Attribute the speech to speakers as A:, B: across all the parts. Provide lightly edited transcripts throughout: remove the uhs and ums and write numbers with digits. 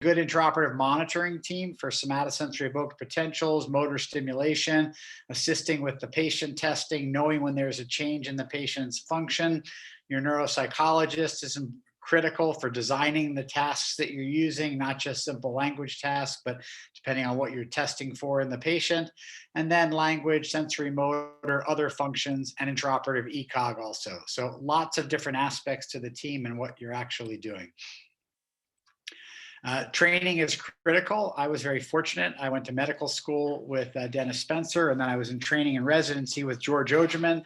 A: good intraoperative monitoring team for somatosensory evoked potentials, motor stimulation, assisting with the patient testing, knowing when there's a change in the patient's function. Your neuropsychologist is critical for designing the tasks that you're using, not just simple language tasks, but depending on what you're testing for in the patient. And then language, sensory motor, other functions, and intraoperative ECOG also. So lots of different aspects to the team and what you're actually doing. Training is critical. I was very fortunate. I went to medical school with Dennis Spencer, and then I was in training and residency with George Ogerman,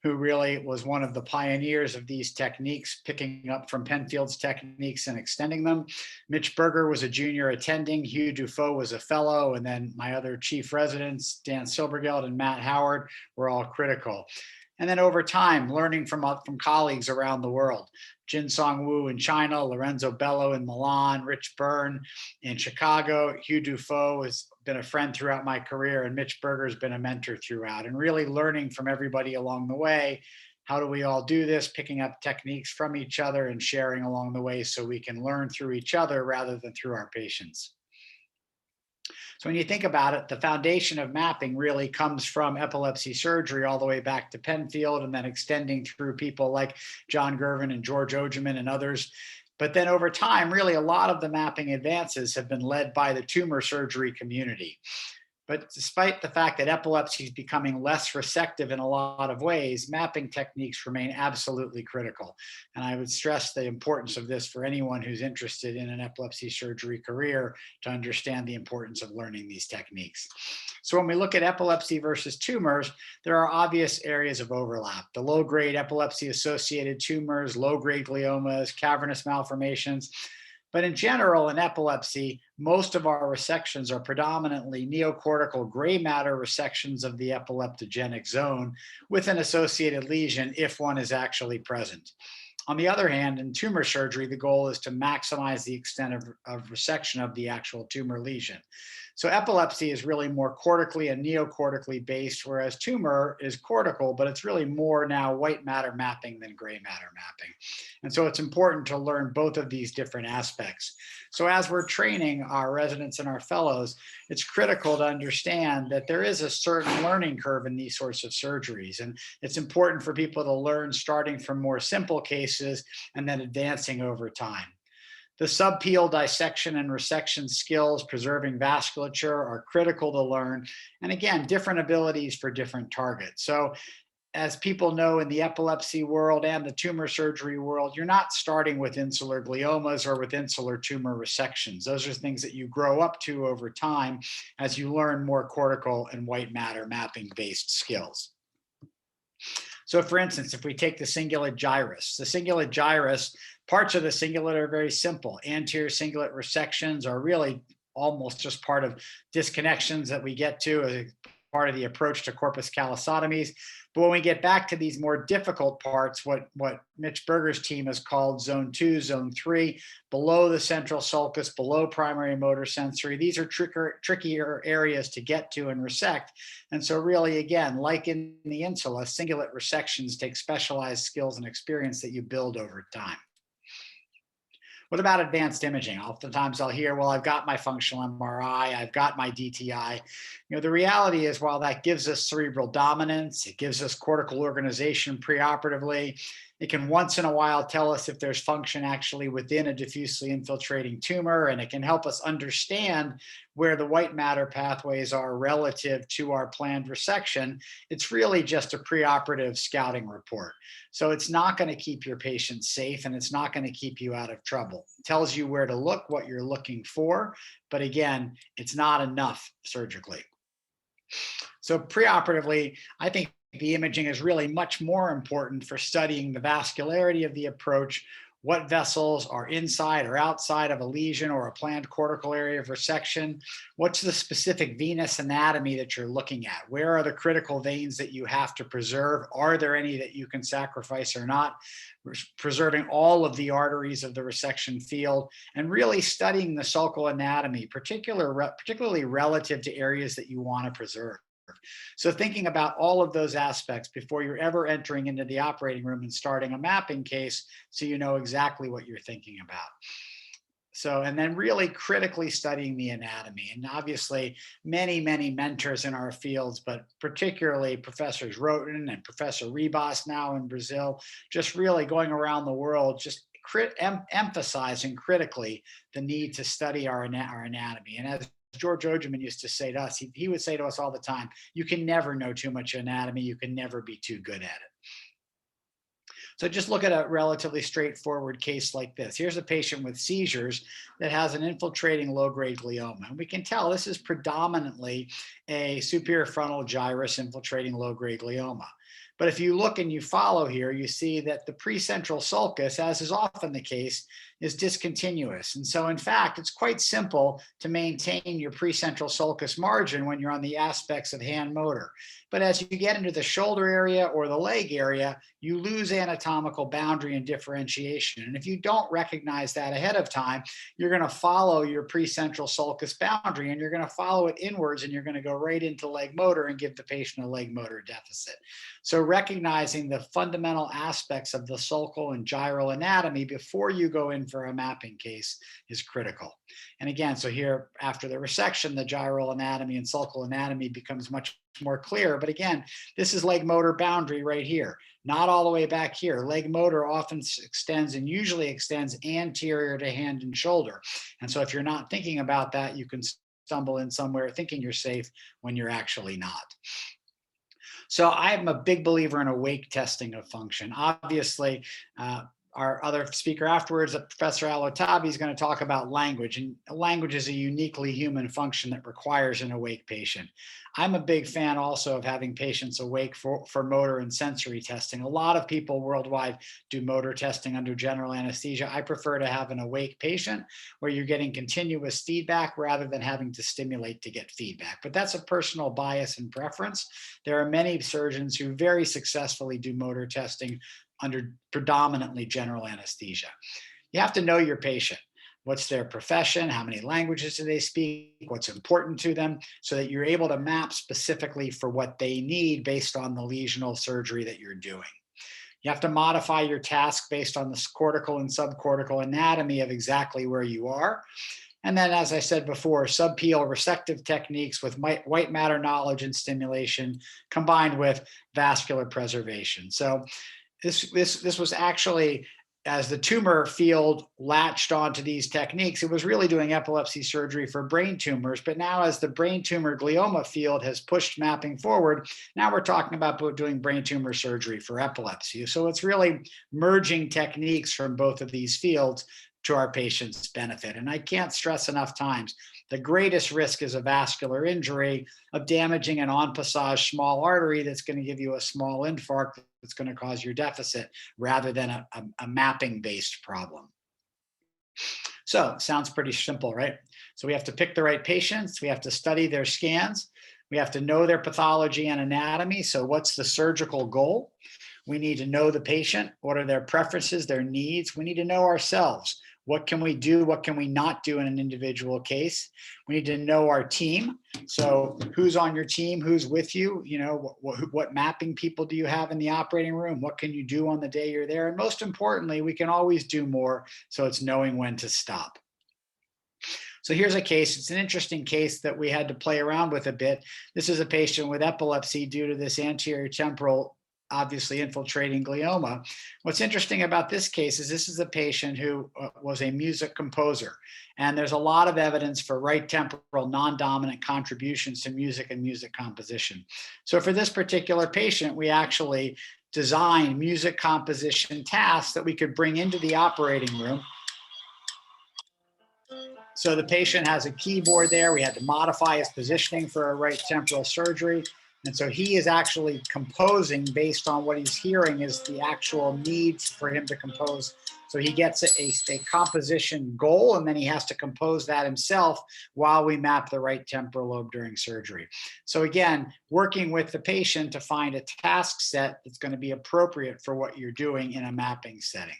A: who really was one of the pioneers of these techniques, picking up from Penfield's techniques and extending them. Mitch Berger was a junior attending, Hugh Dufault was a fellow, and then my other chief residents, Dan Silbergeld and Matt Howard, were all critical. And then over time, learning from colleagues around the world. Jin Song Wu in China, Lorenzo Bello in Milan, Rich Byrne in Chicago, Hugh Dufault has been a friend throughout my career, and Mitch Berger has been a mentor throughout, and really learning from everybody along the way. How do we all do this? Picking up techniques from each other and sharing along the way so we can learn through each other rather than through our patients. So when you think about it, the foundation of mapping really comes from epilepsy surgery all the way back to Penfield and then extending through people like John Gervin and George Ogerman and others. But then over time, really a lot of the mapping advances have been led by the tumor surgery community. But despite the fact that epilepsy is becoming less resective in a lot of ways, mapping techniques remain absolutely critical. And I would stress the importance of this for anyone who's interested in an epilepsy surgery career to understand the importance of learning these techniques. So when we look at epilepsy versus tumors, there are obvious areas of overlap. The low-grade epilepsy-associated tumors, low-grade gliomas, cavernous malformations. But in general, in epilepsy, most of our resections are predominantly neocortical gray matter resections of the epileptogenic zone with an associated lesion if one is actually present. On the other hand, in tumor surgery, the goal is to maximize the extent of resection of the actual tumor lesion. So epilepsy is really more cortically and neocortically based, whereas tumor is cortical, but it's really more now white matter mapping than gray matter mapping. And so it's important to learn both of these different aspects. So as we're training our residents and our fellows, it's critical to understand that there is a certain learning curve in these sorts of surgeries. And it's important for people to learn starting from more simple cases and then advancing over time. The subpeel dissection and resection skills, preserving vasculature, are critical to learn. And again, different abilities for different targets. So as people know in the epilepsy world and the tumor surgery world, you're not starting with insular gliomas or with insular tumor resections. Those are things that you grow up to over time as you learn more cortical and white matter mapping based skills. So for instance, if we take the cingulate gyrus, parts of the cingulate are very simple. Anterior cingulate resections are really almost just part of disconnections that we get to as part of the approach to corpus callosotomies. But when we get back to these more difficult parts, what Mitch Berger's team has called zone 2, zone 3, below the central sulcus, below primary motor sensory, these are trickier areas to get to and resect. And so really, again, like in the insula, cingulate resections take specialized skills and experience that you build over time. What about advanced imaging? Oftentimes I'll hear, well, I've got my functional MRI, I've got my DTI. The reality is, while that gives us cerebral dominance, it gives us cortical organization preoperatively, it can once in a while tell us if there's function actually within a diffusely infiltrating tumor, and it can help us understand where the white matter pathways are relative to our planned resection. It's really just a preoperative scouting report. So it's not going to keep your patient safe, and it's not going to keep you out of trouble. It tells you where to look, what you're looking for, but again, it's not enough surgically. So preoperatively, I think the imaging is really much more important for studying the vascularity of the approach, what vessels are inside or outside of a lesion or a planned cortical area of resection, what's the specific venous anatomy that you're looking at, where are the critical veins that you have to preserve, are there any that you can sacrifice or not, preserving all of the arteries of the resection field, and really studying the sulcal anatomy, particularly relative to areas that you want to preserve. So thinking about all of those aspects before you're ever entering into the operating room and starting a mapping case, so you know exactly what you're thinking about. So, and then really critically studying the anatomy. And obviously, many, many mentors in our fields, but particularly Professors Roten and Professor Ribas now in Brazil, just really going around the world, just emphasizing critically the need to study our anatomy. And as George Ogerman used to say to us, he would say to us all the time, you can never know too much anatomy, you can never be too good at it. So just look at a relatively straightforward case like this. Here's a patient with seizures that has an infiltrating low-grade glioma. And we can tell this is predominantly a superior frontal gyrus infiltrating low-grade glioma. But if you look and you follow here, you see that the precentral sulcus, as is often the case, is discontinuous. And so in fact, it's quite simple to maintain your precentral sulcus margin when you're on the aspects of hand motor. But as you get into the shoulder area or the leg area, you lose anatomical boundary and differentiation. And if you don't recognize that ahead of time, you're going to follow your precentral sulcus boundary and you're going to follow it inwards and you're going to go right into leg motor and give the patient a leg motor deficit. So recognizing the fundamental aspects of the sulcal and gyral anatomy before you go in for a mapping case is critical. And again, so here after the resection, the gyral anatomy and sulcal anatomy becomes much more clear. But again, this is leg motor boundary right here, not all the way back here. Leg motor often extends and usually extends anterior to hand and shoulder. And so if you're not thinking about that, you can stumble in somewhere thinking you're safe when you're actually not. So I'm a big believer in awake testing of function. Obviously, our other speaker afterwards, Professor Alotaibi, is going to talk about language. And language is a uniquely human function that requires an awake patient. I'm a big fan also of having patients awake for motor and sensory testing. A lot of people worldwide do motor testing under general anesthesia. I prefer to have an awake patient where you're getting continuous feedback rather than having to stimulate to get feedback. But that's a personal bias and preference. There are many surgeons who very successfully do motor testing under predominantly general anesthesia. You have to know your patient. What's their profession? How many languages do they speak? What's important to them? So that you're able to map specifically for what they need based on the lesional surgery that you're doing. You have to modify your task based on the cortical and subcortical anatomy of exactly where you are. And then, as I said before, subpial resective techniques with white matter knowledge and stimulation combined with vascular preservation. So this was actually, as the tumor field latched onto these techniques, it was really doing epilepsy surgery for brain tumors. But now as the brain tumor glioma field has pushed mapping forward, now we're talking about doing brain tumor surgery for epilepsy. So it's really merging techniques from both of these fields to our patients' benefit. And I can't stress enough times, the greatest risk is a vascular injury of damaging an en passage small artery that's going to give you a small infarct that's going to cause your deficit rather than a mapping-based problem. So sounds pretty simple, right? So we have to pick the right patients. We have to study their scans. We have to know their pathology and anatomy. So what's the surgical goal? We need to know the patient. What are their preferences, their needs? We need to know ourselves. What can we do? What can we not do in an individual case? We need to know our team. So who's on your team? Who's with you? You know, what mapping people do you have in the operating room? What can you do on the day you're there? And most importantly, we can always do more. So it's knowing when to stop. So here's a case. It's an interesting case that we had to play around with a bit. This is a patient with epilepsy due to this anterior temporal, obviously infiltrating glioma. What's interesting about this case is this is a patient who was a music composer. And there's a lot of evidence for right temporal non-dominant contributions to music and music composition. So for this particular patient, we actually designed music composition tasks that we could bring into the operating room. So the patient has a keyboard there. We had to modify his positioning for a right temporal surgery. And so he is actually composing based on what he's hearing is the actual needs for him to compose. So he gets a composition goal, and then he has to compose that himself while we map the right temporal lobe during surgery. So again, working with the patient to find a task set that's going to be appropriate for what you're doing in a mapping setting.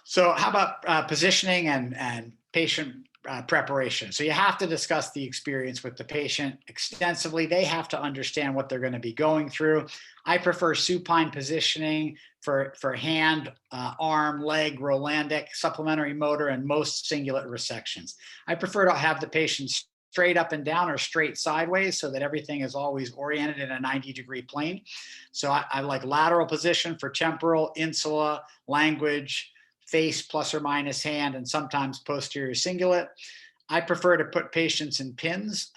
A: So how about positioning and patient preparation. So you have to discuss the experience with the patient extensively. They have to understand what they're going to be going through. I prefer supine positioning for hand, arm, leg, Rolandic, supplementary motor, and most cingulate resections. I prefer to have the patient straight up and down or straight sideways so that everything is always oriented in a 90-degree plane. So I like lateral position for temporal, insula, language, face plus or minus hand, and sometimes posterior cingulate. I prefer to put patients in pins.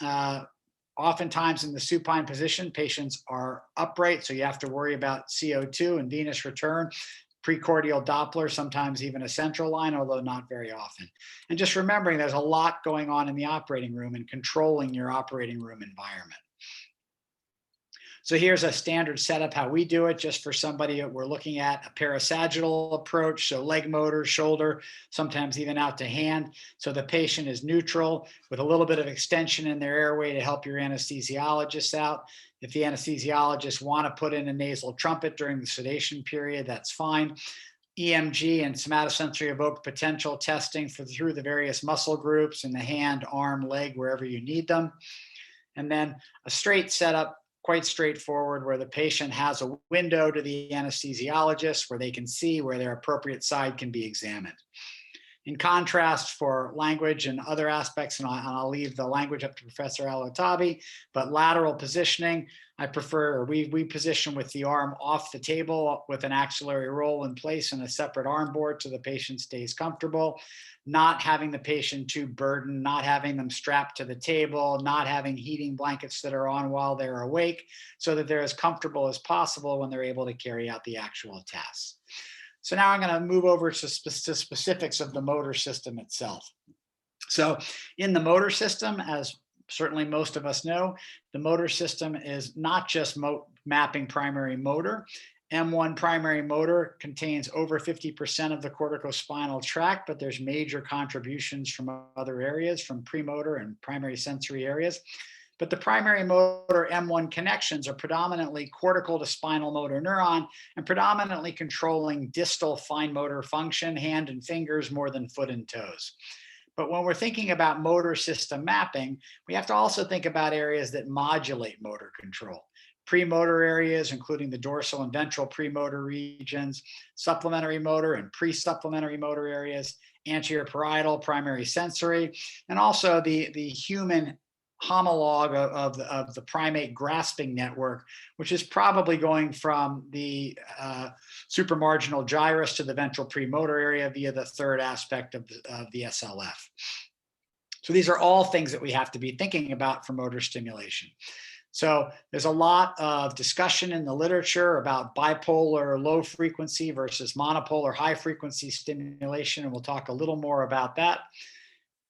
A: Oftentimes in the supine position, patients are upright, so you have to worry about CO2 and venous return, precordial Doppler, sometimes even a central line, although not very often. And just remembering there's a lot going on in the operating room and controlling your operating room environment. So here's a standard setup, how we do it, just for somebody. We're looking at a parasagittal approach, so leg motor, shoulder, sometimes even out to hand. So the patient is neutral with a little bit of extension in their airway to help your anesthesiologist out. If the anesthesiologists want to put in a nasal trumpet during the sedation period, that's fine. EMG and somatosensory evoked potential testing through the various muscle groups in the hand, arm, leg, wherever you need them. And then a straight setup, quite straightforward, where the patient has a window to the anesthesiologist where they can see where their appropriate side can be examined. In contrast, for language and other aspects, and I'll leave the language up to Professor Alotaibi, but lateral positioning, I prefer, we position with the arm off the table with an axillary roll in place and a separate arm board so the patient stays comfortable, not having the patient too burdened, not having them strapped to the table, not having heating blankets that are on while they're awake, so that they're as comfortable as possible when they're able to carry out the actual tasks. So now I'm going to move over to specifics of the motor system itself. So in the motor system, as certainly most of us know, the motor system is not just mapping primary motor. M1 primary motor contains over 50% of the corticospinal tract, but there's major contributions from other areas, from premotor and primary sensory areas. But the primary motor M1 connections are predominantly cortical to spinal motor neuron and predominantly controlling distal fine motor function, hand and fingers more than foot and toes. But when we're thinking about motor system mapping, we have to also think about areas that modulate motor control. Premotor areas, including the dorsal and ventral premotor regions, supplementary motor and pre-supplementary motor areas, anterior parietal, primary sensory, and also the human homologue of the primate grasping network, which is probably going from the supramarginal gyrus to the ventral premotor area via the third aspect of the SLF. So these are all things that we have to be thinking about for motor stimulation. So there's a lot of discussion in the literature about bipolar low frequency versus monopolar high frequency stimulation, and we'll talk a little more about that.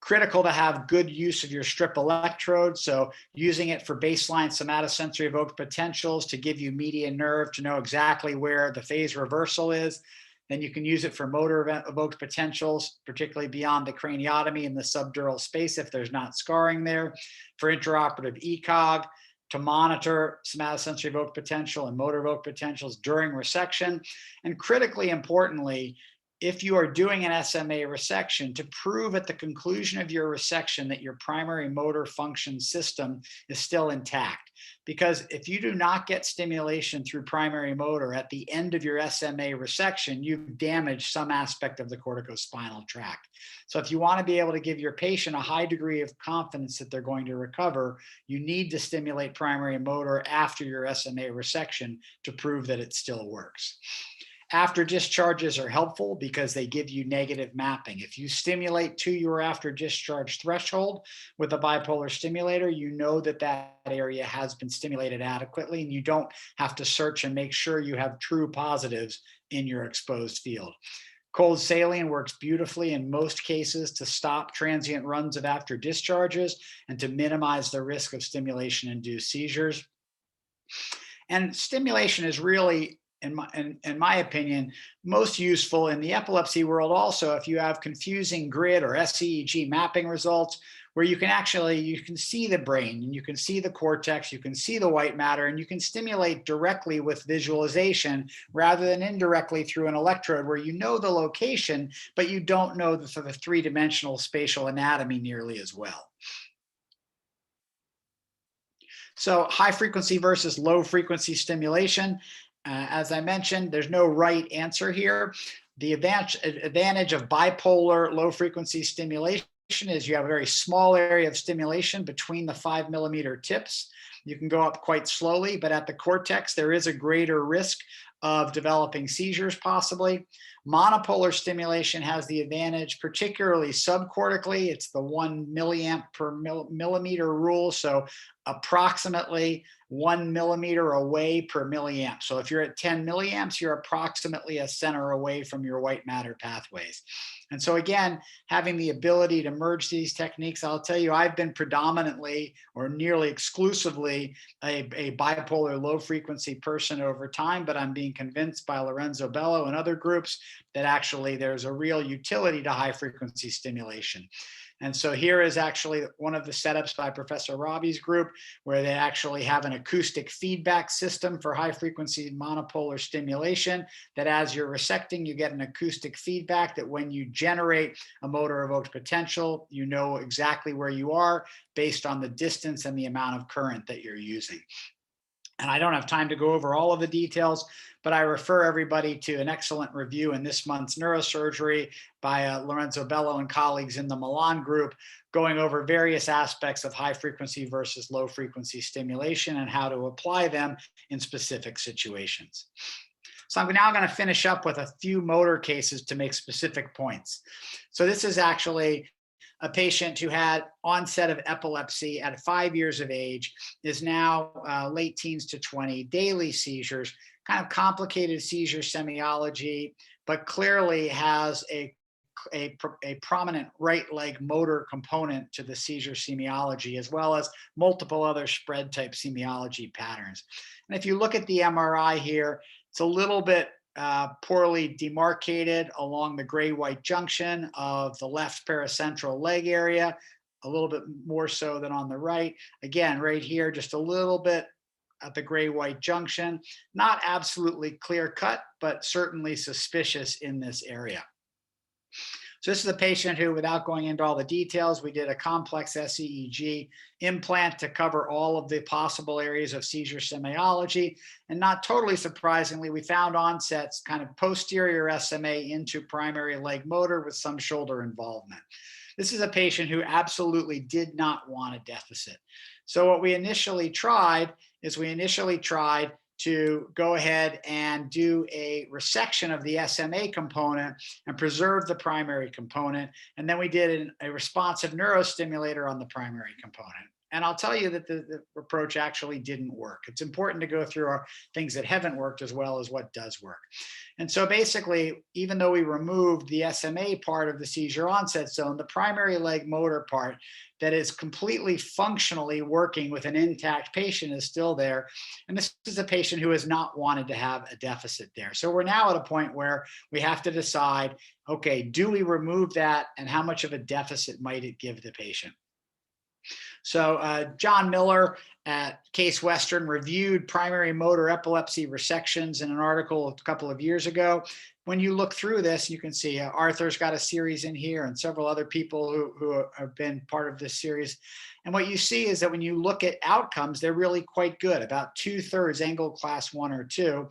A: Critical to have good use of your strip electrode, so using it for baseline somatosensory evoked potentials to give you median nerve to know exactly where the phase reversal is. Then you can use it for motor evoked potentials, particularly beyond the craniotomy in the subdural space if there's not scarring there, for interoperative ECOG, to monitor somatosensory evoked potential and motor evoked potentials during resection, and critically importantly, if you are doing an SMA resection, to prove at the conclusion of your resection that your primary motor function system is still intact. Because if you do not get stimulation through primary motor at the end of your SMA resection, you've damaged some aspect of the corticospinal tract. So if you want to be able to give your patient a high degree of confidence that they're going to recover, you need to stimulate primary motor after your SMA resection to prove that it still works. After discharges are helpful because they give you negative mapping. If you stimulate to your after discharge threshold with a bipolar stimulator, you know that that area has been stimulated adequately, and you don't have to search and make sure you have true positives in your exposed field. Cold saline works beautifully in most cases to stop transient runs of after discharges and to minimize the risk of stimulation-induced seizures. And stimulation is really, in my opinion, most useful in the epilepsy world also if you have confusing grid or SEEG mapping results where you can see the brain and you can see the cortex, you can see the white matter, and you can stimulate directly with visualization rather than indirectly through an electrode where you know the location, but you don't know the sort of three-dimensional spatial anatomy nearly as well. So high frequency versus low frequency stimulation. As I mentioned, there's no right answer here. The advantage of bipolar low frequency stimulation is you have a very small area of stimulation between the 5 mm tips. You can go up quite slowly, but at the cortex, there is a greater risk of developing seizures possibly. Monopolar stimulation has the advantage, particularly subcortically. It's the 1 milliamp per millimeter rule. So approximately 1 millimeter away per milliamp. So if you're at 10 milliamps, you're approximately a center away from your white matter pathways. And so again, having the ability to merge these techniques, I'll tell you, I've been predominantly or nearly exclusively a bipolar low frequency person over time, but I'm being convinced by Lorenzo Bello and other groups that actually there's a real utility to high frequency stimulation. And so here is actually one of the setups by Professor Ravi's group, where they actually have an acoustic feedback system for high frequency monopolar stimulation, that as you're resecting, you get an acoustic feedback that when you generate a motor evoked potential, you know exactly where you are based on the distance and the amount of current that you're using. And I don't have time to go over all of the details, but I refer everybody to an excellent review in this month's Neurosurgery by Lorenzo Bello and colleagues in the Milan group, going over various aspects of high frequency versus low frequency stimulation and how to apply them in specific situations. So I'm now going to finish up with a few motor cases to make specific points. So this is actually a patient who had onset of epilepsy at 5 years of age, is now late teens to 20, daily seizures, kind of complicated seizure semiology, but clearly has a prominent right leg motor component to the seizure semiology, as well as multiple other spread type semiology patterns. And if you look at the MRI here, it's a little bit poorly demarcated along the gray-white junction of the left paracentral leg area, a little bit more so than on the right. Again, right here, just a little bit at the gray-white junction. Not absolutely clear-cut, but certainly suspicious in this area. So this is a patient who, without going into all the details, we did a complex SEEG implant to cover all of the possible areas of seizure semiology. And not totally surprisingly, we found onsets kind of posterior SMA into primary leg motor with some shoulder involvement. This is a patient who absolutely did not want a deficit. So what we initially tried is to go ahead and do a resection of the SMA component and preserve the primary component. And then we did a responsive neurostimulator on the primary component. And I'll tell you that the approach actually didn't work. It's important to go through our things that haven't worked as well as what does work. And so basically, even though we removed the SMA part of the seizure onset zone, the primary leg motor part that is completely functionally working with an intact patient is still there. And this is a patient who has not wanted to have a deficit there. So we're now at a point where we have to decide, okay, do we remove that and how much of a deficit might it give the patient? So John Miller at Case Western reviewed primary motor epilepsy resections in an article a couple of years ago. When you look through this, you can see Arthur's got a series in here and several other people who have been part of this series. And what you see is that when you look at outcomes, they're really quite good, about 2/3 angle class 1 or 2.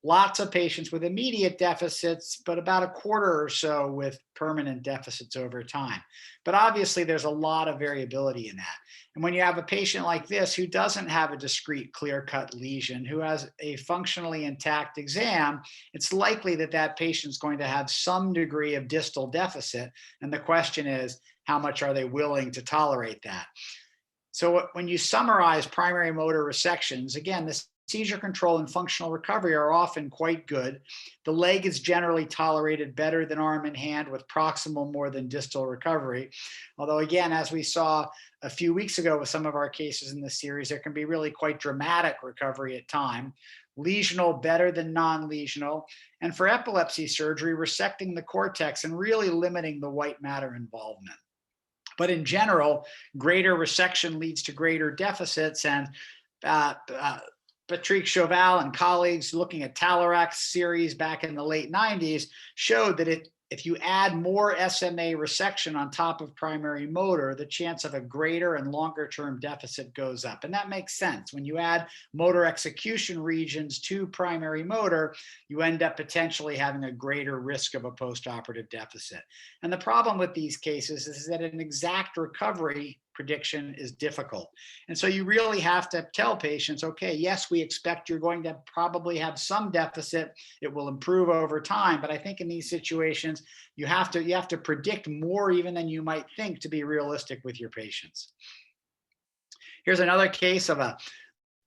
A: Lots of patients with immediate deficits, but about a quarter or so with permanent deficits over time. But obviously, there's a lot of variability in that. And when you have a patient like this who doesn't have a discrete clear-cut lesion, who has a functionally intact exam, it's likely that that patient's going to have some degree of distal deficit. And the question is, how much are they willing to tolerate that? So when you summarize primary motor resections, again, this seizure control and functional recovery are often quite good. The leg is generally tolerated better than arm and hand with proximal more than distal recovery. Although again, as we saw a few weeks ago with some of our cases in this series, there can be really quite dramatic recovery at time. Lesional better than non-lesional. And for epilepsy surgery, resecting the cortex and really limiting the white matter involvement. But in general, greater resection leads to greater deficits. And Patrick Chauvel and colleagues looking at Talarac's series back in the late 90s showed that if you add more SMA resection on top of primary motor, the chance of a greater and longer term deficit goes up. And that makes sense. When you add motor execution regions to primary motor, you end up potentially having a greater risk of a postoperative deficit. And the problem with these cases is that an exact recovery prediction is difficult. And so you really have to tell patients, okay, yes, we expect you're going to probably have some deficit. It will improve over time. But I think in these situations, you have to predict more even than you might think to be realistic with your patients. Here's another case of a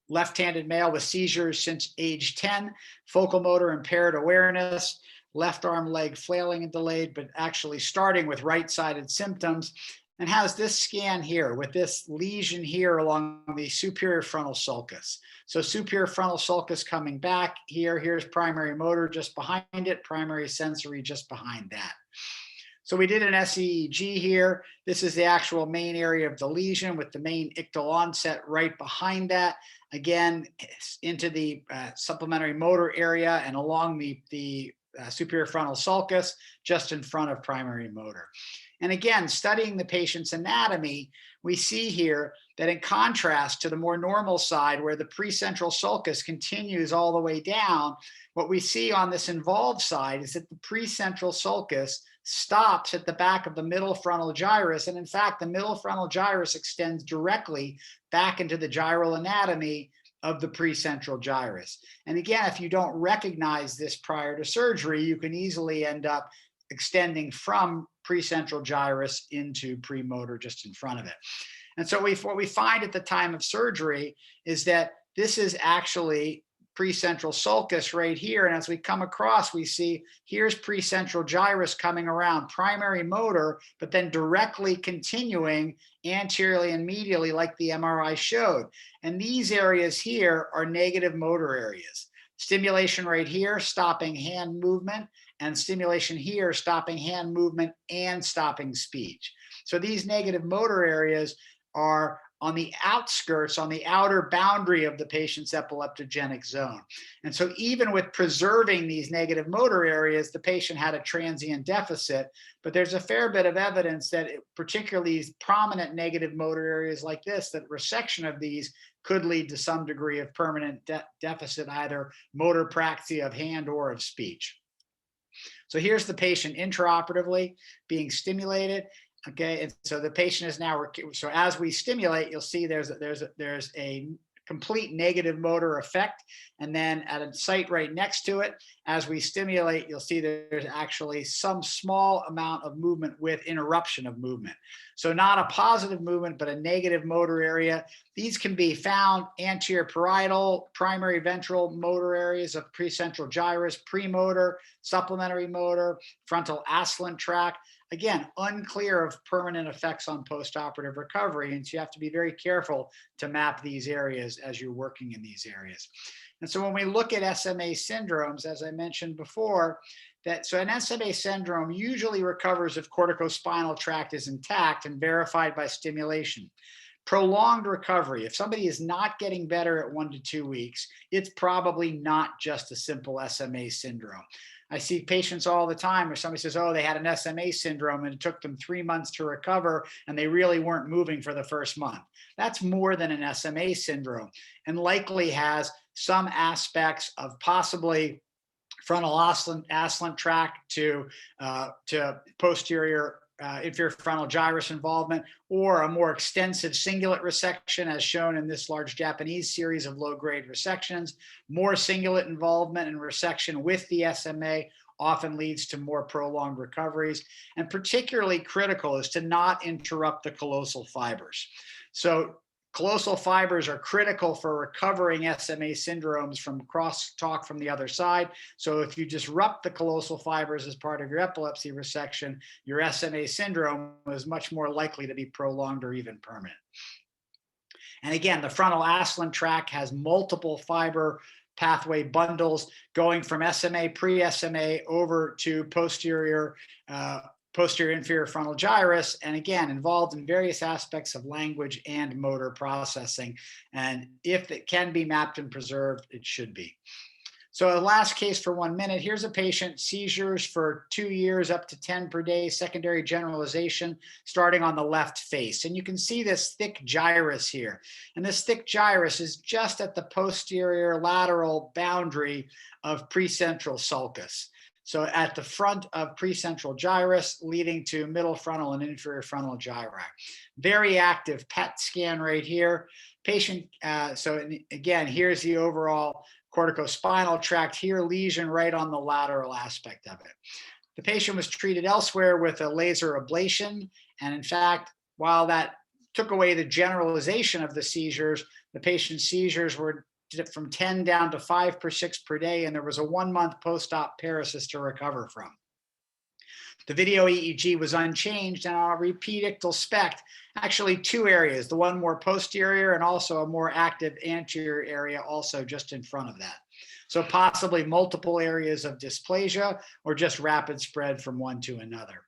A: left-handed male with seizures since age 10, focal motor impaired awareness, left arm leg flailing and delayed, but actually starting with right-sided symptoms, and has this scan here with this lesion here along the superior frontal sulcus. So superior frontal sulcus coming back here, here's primary motor just behind it, primary sensory just behind that. So we did an SEEG here. This is the actual main area of the lesion with the main ictal onset right behind that. Again, into the supplementary motor area and along the superior frontal sulcus just in front of primary motor. And again, studying the patient's anatomy, we see here that in contrast to the more normal side where the precentral sulcus continues all the way down, what we see on this involved side is that the precentral sulcus stops at the back of the middle frontal gyrus. And in fact, the middle frontal gyrus extends directly back into the gyral anatomy of the precentral gyrus. And again, if you don't recognize this prior to surgery, you can easily end up extending from precentral gyrus into premotor just in front of it. And so what we find at the time of surgery is that this is actually precentral sulcus right here. And as we come across, we see here's precentral gyrus coming around primary motor, but then directly continuing anteriorly and medially like the MRI showed. And these areas here are negative motor areas. Stimulation right here, stopping hand movement, and stimulation here, stopping hand movement and stopping speech. So these negative motor areas are on the outskirts, on the outer boundary of the patient's epileptogenic zone. And so even with preserving these negative motor areas, the patient had a transient deficit, but there's a fair bit of evidence that particularly these prominent negative motor areas like this, that resection of these could lead to some degree of permanent deficit, either motor praxia of hand or of speech. So here's the patient intraoperatively being stimulated. Okay, and so the patient is now, so as we stimulate, you'll see there's a complete negative motor effect. And then at a site right next to it, as we stimulate, you'll see there's actually some small amount of movement with interruption of movement. So not a positive movement, but a negative motor area. These can be found anterior parietal, primary ventral motor areas of precentral gyrus, premotor, supplementary motor, frontal ascending tract. Again, unclear of permanent effects on postoperative recovery. And so you have to be very careful to map these areas as you're working in these areas. And so when we look at SMA syndromes, as I mentioned before, so an SMA syndrome usually recovers if corticospinal tract is intact and verified by stimulation. Prolonged recovery, if somebody is not getting better at 1 to 2 weeks, it's probably not just a simple SMA syndrome. I see patients all the time where somebody says, oh, they had an SMA syndrome and it took them 3 months to recover and they really weren't moving for the first month. That's more than an SMA syndrome and likely has some aspects of possibly frontal ascending tract to posterior inferior frontal gyrus involvement, or a more extensive cingulate resection as shown in this large Japanese series of low-grade resections. More cingulate involvement and resection with the SMA often leads to more prolonged recoveries. And particularly critical is to not interrupt the callosal fibers. So callosal fibers are critical for recovering SMA syndromes from crosstalk from the other side. So if you disrupt the callosal fibers as part of your epilepsy resection, your SMA syndrome is much more likely to be prolonged or even permanent. And again, the frontal ascending tract has multiple fiber pathway bundles going from SMA, pre-SMA over to posterior posterior inferior frontal gyrus, and again, involved in various aspects of language and motor processing. And if it can be mapped and preserved, it should be. So the last case for 1 minute, here's a patient, seizures for 2 years, up to 10 per day, secondary generalization, starting on the left face. And you can see this thick gyrus here. And this thick gyrus is just at the posterior lateral boundary of precentral sulcus. So at the front of precentral gyrus, leading to middle frontal and inferior frontal gyri. Very active PET scan right here. Patient, so again, here's the overall corticospinal tract here, lesion right on the lateral aspect of it. The patient was treated elsewhere with a laser ablation. And in fact, while that took away the generalization of the seizures, the patient's seizures were from 10 down to 5 per 6 per day. And there was a 1-month post-op paresis to recover from. The video EEG was unchanged, and on a repeat ictal SPECT, actually 2 areas, the one more posterior and also a more active anterior area also just in front of that. So possibly multiple areas of dysplasia or just rapid spread from one to another.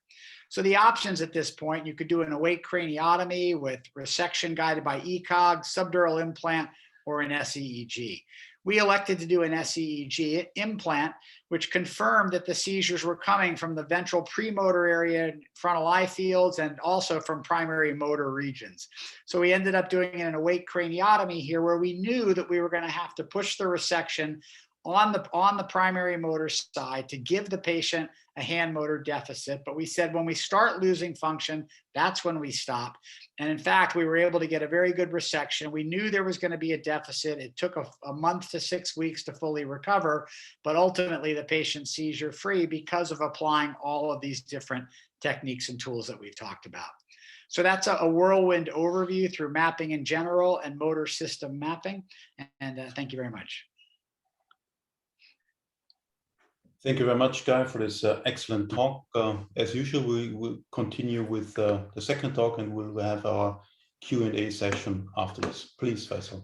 A: So the options at this point, you could do an awake craniotomy with resection guided by ECOG, subdural implant, or an SEEG. We elected to do an SEEG implant, which confirmed that the seizures were coming from the ventral premotor area, frontal eye fields, and also from primary motor regions. So we ended up doing an awake craniotomy here, where we knew that we were going to have to push the resection on the primary motor side to give the patient a hand motor deficit. But we said when we start losing function, that's when we stop. And in fact, we were able to get a very good resection. We knew there was going to be a deficit. It took a month to 6 weeks to fully recover, but ultimately the patient's seizure free because of applying all of these different techniques and tools that we've talked about. So that's a whirlwind overview through mapping in general and motor system mapping. And thank you very much.
B: Thank you very much, Guy, for this excellent talk. As usual, we will continue with the second talk, and we'll have our Q&A session after this. Please, Faisal.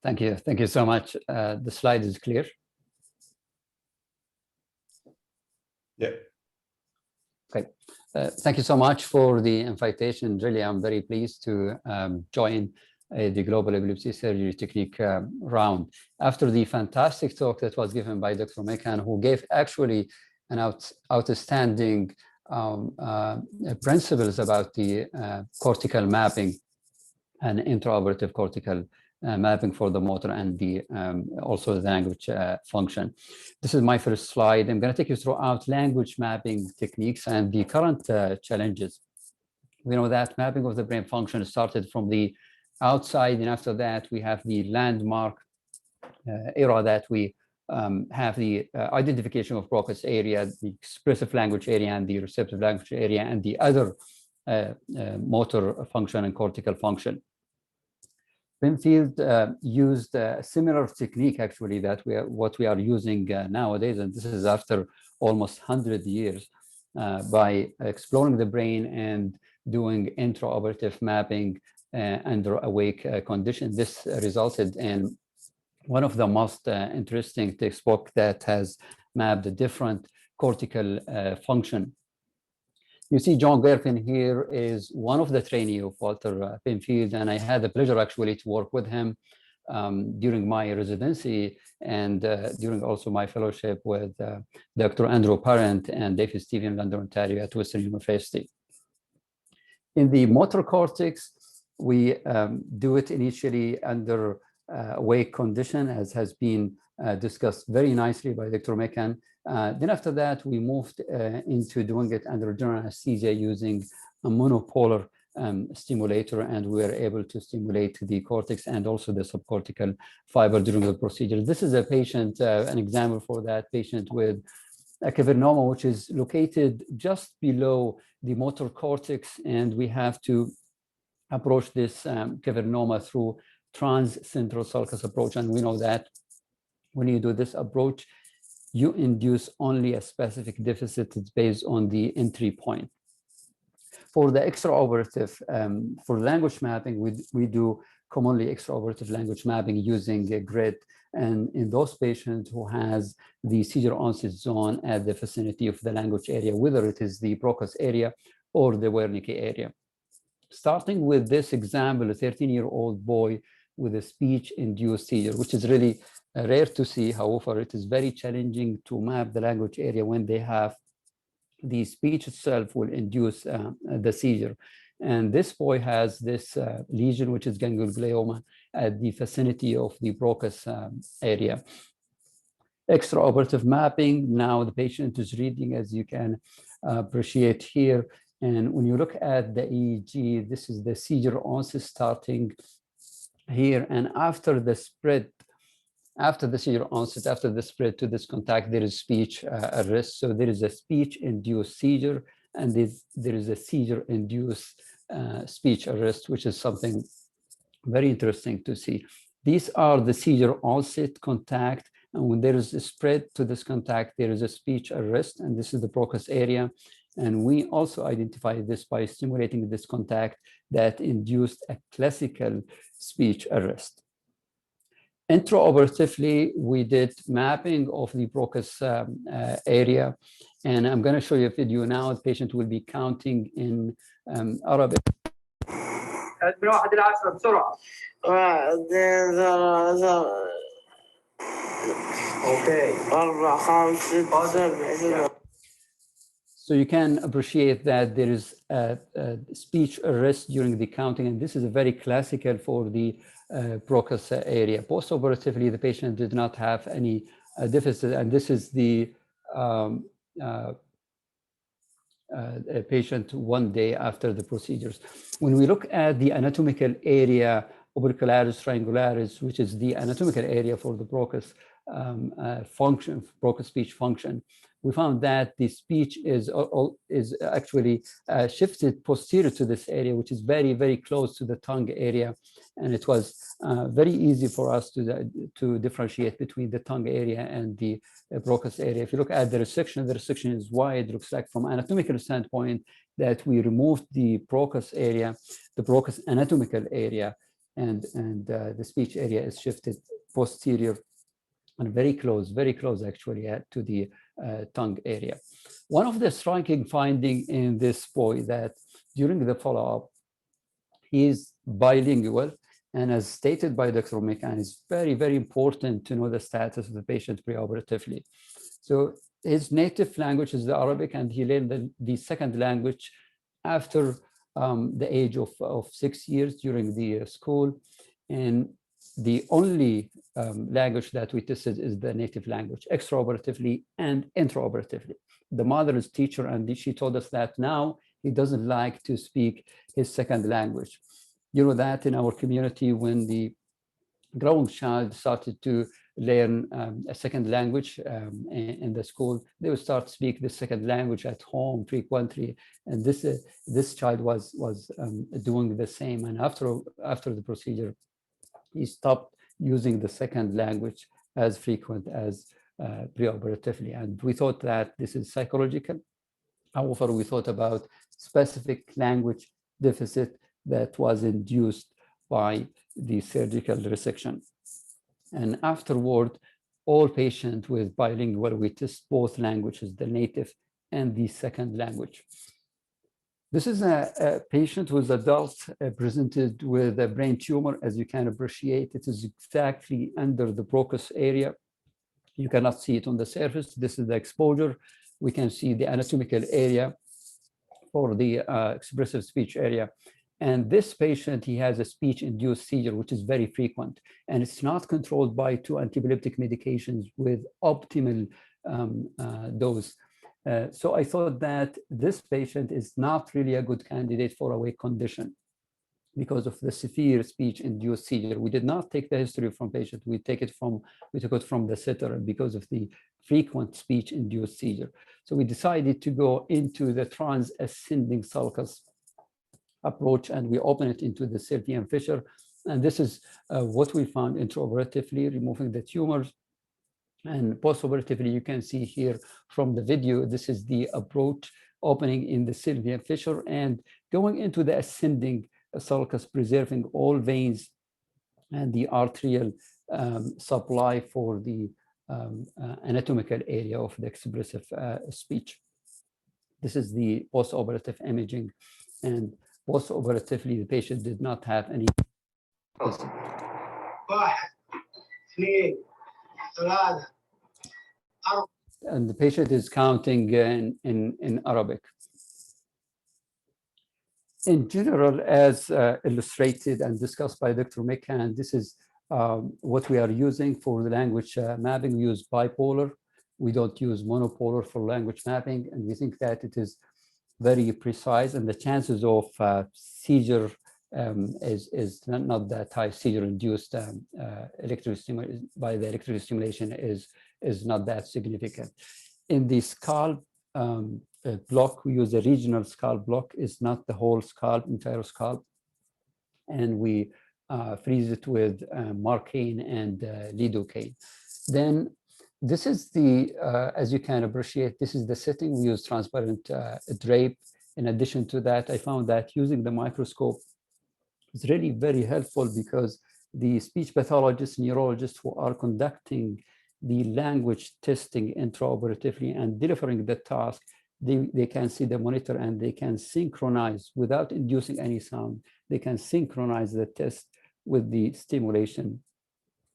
C: Thank you. Thank you so much. The slide is clear.
B: Yeah.
C: Okay. Thank you so much for the invitation. Really, I'm very pleased to join the Global Epilepsy Surgery Technique round. After the fantastic talk that was given by Dr. McKhann, who gave actually an outstanding principles about the cortical mapping and intraoperative cortical mapping for the motor and the also the language function. This is my first slide. I'm going to take you throughout language mapping techniques and the current challenges. We know that mapping of the brain function started from the outside, and after that we have the landmark era that we have the identification of Broca's area, the expressive language area and the receptive language area, and the other motor function and cortical function. Penfield used a similar technique actually that what we are using nowadays, and this is after almost 100 years, by exploring the brain and doing intraoperative mapping under awake condition. This resulted in one of the most interesting textbook that has mapped the different cortical function. You see John Gerken here is one of the trainees of Walter Penfield, and I had the pleasure actually to work with him during my residency and during also my fellowship with Dr. Andrew Parent and David Stephen, London, Ontario at Western University. In the motor cortex, we do it initially under awake condition, as has been discussed very nicely by Dr. McKhann. Then after that, we moved into doing it under general anesthesia using a monopolar stimulator, and we were able to stimulate the cortex and also the subcortical fiber during the procedure. This is a patient, an example for that patient with a cavernoma, which is located just below the motor cortex, and we have to approach this cavernoma through transcentral sulcus approach. And we know that when you do this approach, you induce only a specific deficit based on the entry point. For the extraoperative, for language mapping, we do commonly extraoperative language mapping using a grid And in those patients who has the seizure onset zone at the vicinity of the language area, whether it is the Broca's area or the Wernicke area. Starting with this example, a 13-year-old boy with a speech-induced seizure, which is really rare to see. However, it is very challenging to map the language area when they have the speech itself will induce the seizure. And this boy has this lesion, which is ganglioma at the vicinity of the Broca's area. Extraoperative mapping, now the patient is reading, as you can appreciate here. And when you look at the EEG, this is the seizure onset starting here. And after the spread, after the seizure onset, after the spread to this contact, there is speech arrest. So there is a speech-induced seizure, and there is a seizure-induced speech arrest, which is something very interesting to see. These are the seizure onset contact, and when there is a spread to this contact, there is a speech arrest, and this is the Broca's area. And we also identify this by stimulating this contact that induced a classical speech arrest. Intraoperatively, we did mapping of the Broca's area, and I'm going to show you a video now. The patient will be counting in Arabic. So you can appreciate that there is a speech arrest during the counting, and this is a very classical for the Broca's area. Post-operatively, the patient did not have any deficit, and this is the patient 1 day after the procedures. When we look at the anatomical area, opercularis triangularis, which is the anatomical area for the Broca's function, Broca's speech function, we found that the speech is actually shifted posterior to this area, which is very, very close to the tongue area. And it was very easy for us to differentiate between the tongue area and the Broca's area. If you look at the resection is wide. It looks like from anatomical standpoint that we removed the Broca's area, the Broca's anatomical area, and the speech area is shifted posterior and very close actually to the tongue area. One of the striking findings in this boy that during the follow-up, he is bilingual, and as stated by Dr. McKhann, it's very, very important to know the status of the patient preoperatively. So his native language is the Arabic, and he learned the second language after the age of 6 years during the school. And the only language that we tested is the native language, extraoperatively and intraoperatively. The mother is teacher, and she told us that now he doesn't like to speak his second language. You know that in our community, when the growing child started to learn a second language in the school, they would start to speak the second language at home frequently. And this child was doing the same. And after the procedure, he stopped using the second language as frequent as preoperatively. And we thought that this is psychological. However, we thought about specific language deficit that was induced by the surgical resection. And afterward, all patients with bilingual, we test both languages, the native and the second language. This is a patient who's adult presented with a brain tumor. As you can appreciate, it is exactly under the Broca's area. You cannot see it on the surface. This is the exposure. We can see the anatomical area for the expressive speech area. And this patient, he has a speech-induced seizure, which is very frequent. And it's not controlled by 2 antiepileptic medications with optimal dose. So I thought that this patient is not really a good candidate for a wake condition because of the severe speech-induced seizure. We did not take the history from patient. We took it from the sitter because of the frequent speech-induced seizure. So we decided to go into the trans-ascending sulcus approach, and we open it into the Sylvian fissure. And this is what we found intraoperatively, removing the tumors. And postoperatively, you can see here from the video, this is the approach opening in the Sylvian fissure and going into the ascending sulcus, preserving all veins and the arterial supply for the anatomical area of the expressive speech. This is the post-operative imaging, and post-operatively, the patient did not have any. And the patient is counting in Arabic. In general, as illustrated and discussed by Dr. McKhann, this is what we are using for the language mapping. We use bipolar. We don't use monopolar for language mapping, and we think that it is very precise, and the chances of seizure is not that high. Seizure-induced by the electrical stimulation is not that significant. In the scalp block, we use a regional scalp block. It's not the whole scalp, entire scalp, and we freeze it with McKhann and lidocaine. Then this is the, as you can appreciate, this is the setting. We use transparent drape. In addition to that, I found that using the microscope is really very helpful, because the speech pathologists, neurologists who are conducting the language testing intraoperatively and delivering the task, they can see the monitor and they can synchronize without inducing any sound. They can synchronize the test with the stimulation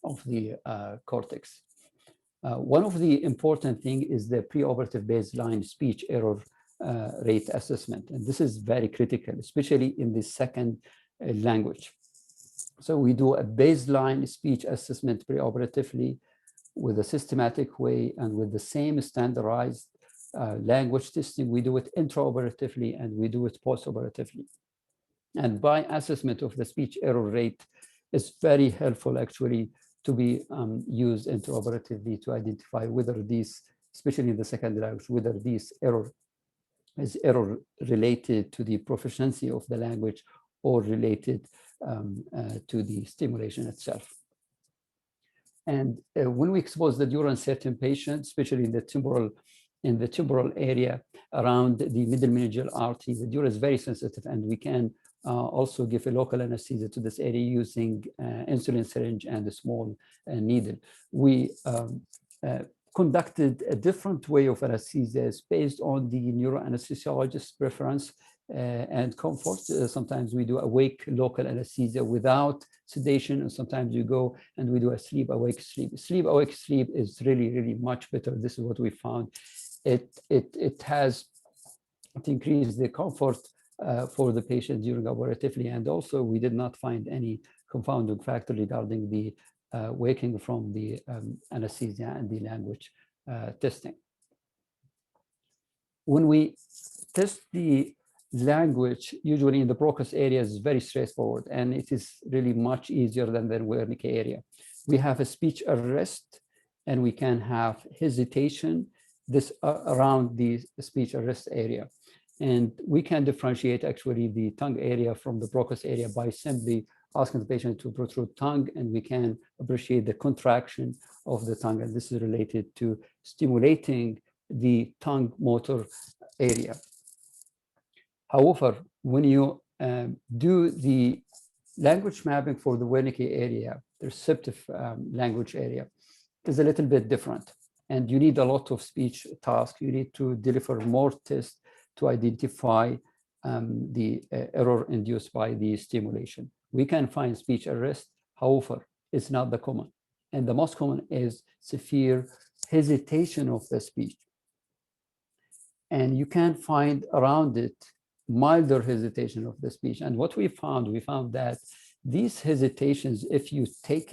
C: of the cortex. One of the important things is the preoperative baseline speech error rate assessment. And this is very critical, especially in the second language. So we do a baseline speech assessment preoperatively with a systematic way and with the same standardized language testing. We do it intraoperatively and we do it postoperatively. And by assessment of the speech error rate is very helpful actually to be used intraoperatively to identify whether these, especially in the second language, whether these error is error related to the proficiency of the language or related to the stimulation itself. And when we expose the dura in certain patients, especially in the temporal area around the middle meningeal artery, the dura is very sensitive, and we can also give a local anesthesia to this area using insulin syringe and a small needle. We conducted a different way of anesthesia based on the neuroanesthesiologist's preference and comfort. Sometimes we do awake local anesthesia without sedation, and sometimes we go and we do a sleep-awake sleep. Sleep-awake sleep is really, really much better. This is what we found. It increased the comfort for the patient during operatively, and also we did not find any confounding factor regarding the waking from the anesthesia and the language testing. When we test the language, usually in the Broca's area, is very straightforward, and it is really much easier than the Wernicke area. We have a speech arrest, and we can have hesitation around the speech arrest area. And we can differentiate actually the tongue area from the Broca's area by simply asking the patient to protrude tongue, and we can appreciate the contraction of the tongue. And this is related to stimulating the tongue motor area. However, when you do the language mapping for the Wernicke area, the receptive language area, it is a little bit different. And you need a lot of speech tasks. You need to deliver more tests to identify the error induced by the stimulation. We can find speech arrest, however, it's not the common. And the most common is severe hesitation of the speech. And you can find around it milder hesitation of the speech. And what we found that these hesitations, if you take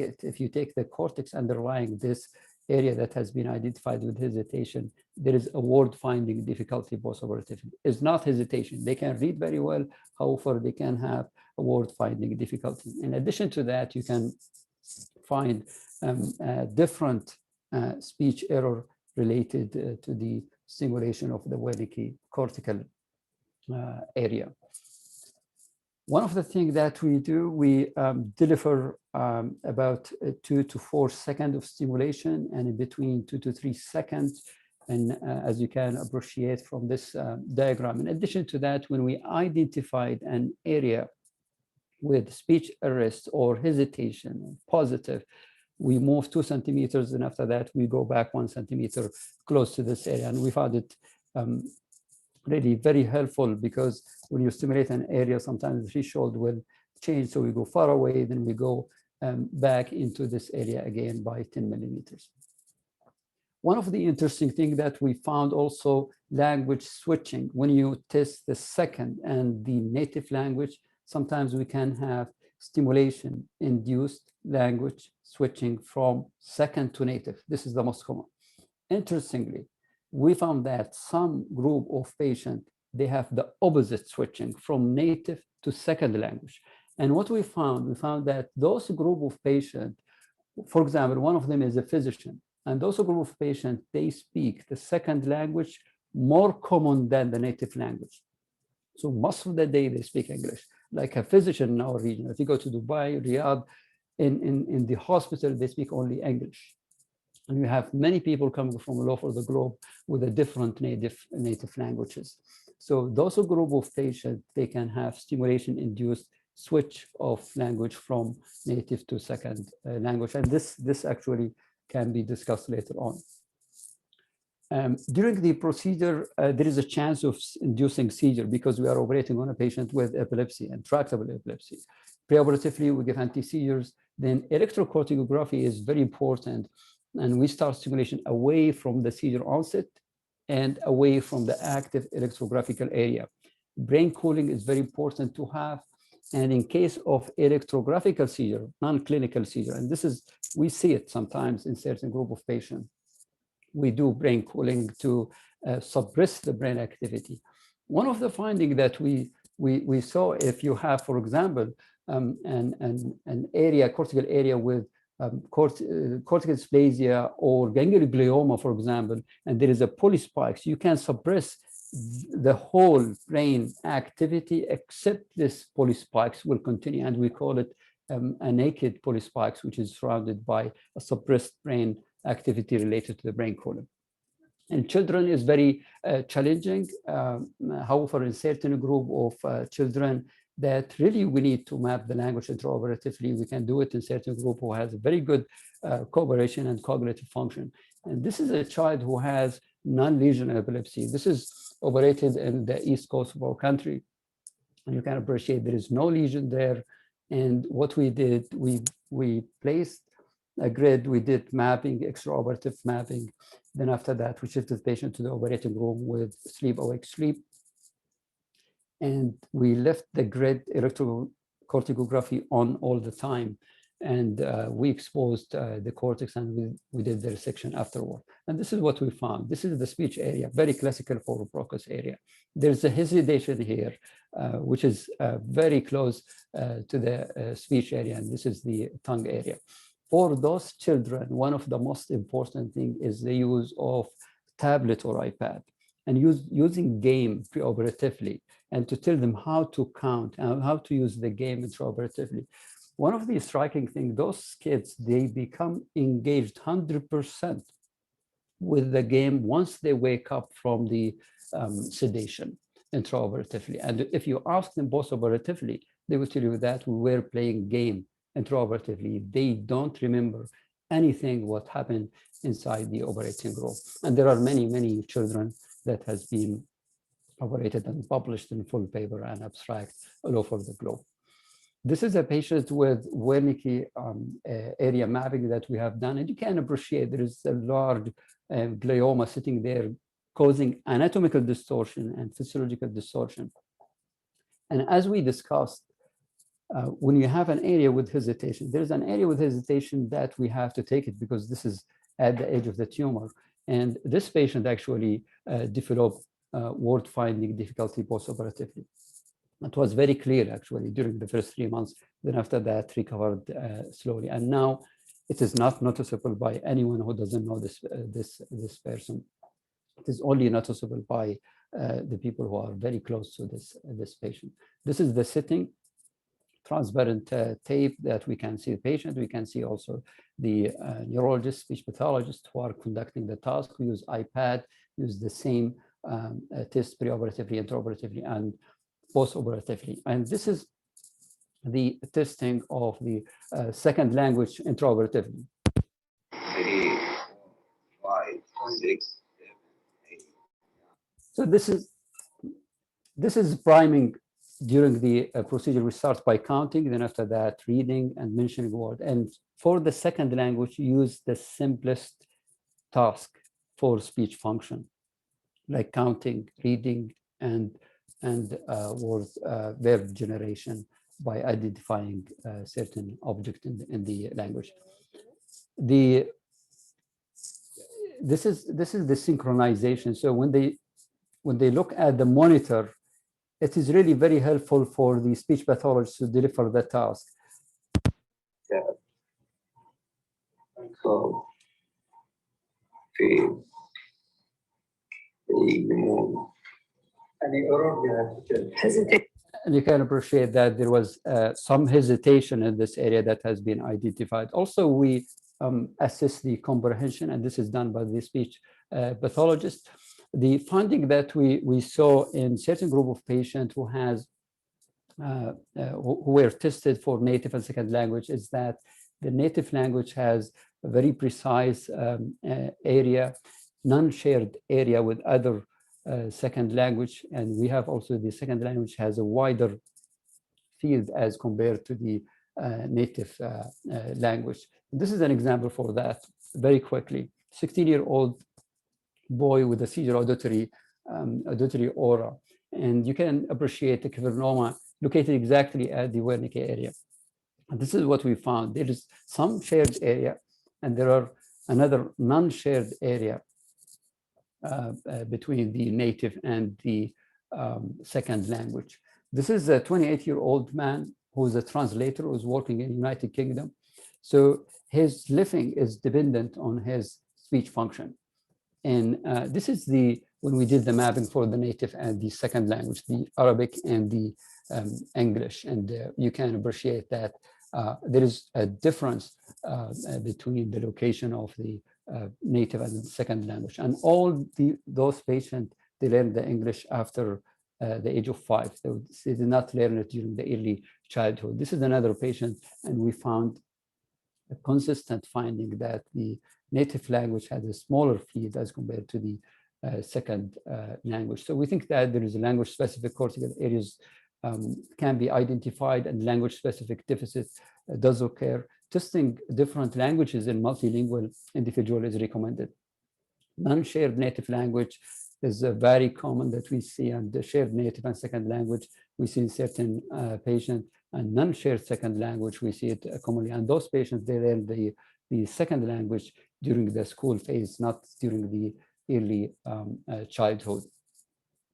C: the cortex underlying this area that has been identified with hesitation, there is a word-finding difficulty postoperatively. It's not hesitation. They can read very well, however, they can have a word-finding difficulty. In addition to that, you can find different speech error related to the stimulation of the Wernicke cortical area. One of the things that we do, we deliver about 2 to 4 seconds of stimulation, and in between 2 to 3 seconds. And as you can appreciate from this diagram, in addition to that, when we identified an area with speech arrest or hesitation positive, We move 2 centimeters, and after that, we go back 1 centimeter close to this area. And we found it really very helpful, because when you stimulate an area, sometimes the threshold will change. So we go far away, then we go back into this area again by 10 millimeters. One of the interesting things that we found also, language switching. When you test the second and the native language, sometimes we can have stimulation-induced language switching from second to native. This is the most common. Interestingly, we found that some group of patients, they have the opposite switching from native to second language. And what we found that those group of patients, for example, one of them is a physician, and those group of patients, they speak the second language more common than the native language. So most of the day they speak English. Like a physician in our region, if you go to Dubai, Riyadh, in the hospital, they speak only English. And we have many people coming from all over the globe with a different native languages. So those group of patients, they can have stimulation-induced switch of language from native to second language. And this actually can be discussed later on. During the procedure, there is a chance of inducing seizure, because we are operating on a patient with epilepsy and tractable epilepsy. Preoperatively, we give anti-seizures. Then electrocorticography is very important, and we start stimulation away from the seizure onset and away from the active electrographical area. Brain cooling is very important to have. And in case of electrographical seizure, non-clinical seizure, and this is, we see it sometimes in certain group of patients, we do brain cooling to suppress the brain activity. One of the findings that we saw, if you have, for example, an area, cortical area with cortical dysplasia or ganglioma, for example, and there is a polyspikes, you can suppress the whole brain activity except this polyspikes will continue, and we call it a naked polyspikes, which is surrounded by a suppressed brain activity related to the brain cooling. In children is very challenging. However, in certain group of children that really we need to map the language intraoperatively, we can do it in certain group who has a very good cooperation and cognitive function. And this is a child who has non-lesional epilepsy. This is operated in the east coast of our country. And you can appreciate there is no lesion there. And what we did, we placed a grid, we did mapping, extraoperative mapping. Then after that, we shifted the patient to the operating room with sleep-awake sleep. And we left the grid electrocorticography on all the time. And we exposed the cortex, and we did the resection afterward. And this is what we found. This is the speech area, very classical for Broca's area. There's a hesitation here, which is very close to the speech area, and this is the tongue area. For those children, one of the most important thing is the use of tablet or iPad, and using game preoperatively, and to tell them how to count and how to use the game intraoperatively. One of the striking things, those kids, they become engaged 100% with the game once they wake up from the sedation intraoperatively. And if you ask them postoperatively, they will tell you that we were playing game intraoperatively. They don't remember anything what happened inside the operating room. And there are many, many children that has been operated and published in full paper and abstract all over the globe. This is a patient with Wernicke area mapping that we have done, and you can appreciate there is a large glioma sitting there causing anatomical distortion and physiological distortion. And as we discussed, when you have an area with hesitation, there's an area with hesitation that we have to take it because this is at the edge of the tumor. And this patient actually developed word finding difficulty postoperatively. It was very clear actually during the first 3 months. Then after that, recovered slowly. And now it is not noticeable by anyone who doesn't know this person. It is only noticeable by the people who are very close to this patient. This is the sitting transparent tape that we can see the patient. We can see also the neurologist, speech pathologist who are conducting the task. We use iPad, use the same test preoperatively, intraoperatively, and postoperatively. And this is the testing of the second language intraoperatively.
D: 3, 4, 5, 6, 7, 8.
C: So this is priming during the procedure. We start by counting, then after that reading and mentioning word. And for the second language, use the simplest task for speech function, like counting, reading, and word verb generation by identifying certain object in the language. This is the synchronization. So when they look at the monitor, it is really very helpful for the speech pathologist to deliver the task.
D: 7, 12, 3, 4. Hesitate.
C: And you can appreciate that there was some hesitation in this area that has been identified. Also, we assess the comprehension, and this is done by the speech pathologist. The finding that we saw in certain group of patients who were tested for native and second language is that the native language has a very precise area, non-shared area with other second language, and we have also the second language has a wider field as compared to the native language. This is an example for that very quickly. 16-year-old boy with a seizure auditory aura, and you can appreciate the cavernoma located exactly at the Wernicke area. And this is what we found. There is some shared area, and there are another non-shared area between the native and the second language. This is a 28-year-old man who's a translator who's working in the United Kingdom. So his living is dependent on his speech function. And this is when we did the mapping for the native and the second language, the Arabic and the English. And you can appreciate that there is a difference between the location of the native and the second language. And all those patients, they learn the English after the age of 5. They did not learn it during the early childhood. This is another patient, and we found a consistent finding that the native language has a smaller field as compared to the second language. So we think that there is a language-specific cortical areas can be identified, and language-specific deficit does occur. Testing different languages in multilingual individual is recommended. Non-shared native language is very common that we see, and the shared native and second language we see in certain patients, and non-shared second language we see it commonly. And those patients, they learn the second language during the school phase, not during the early childhood.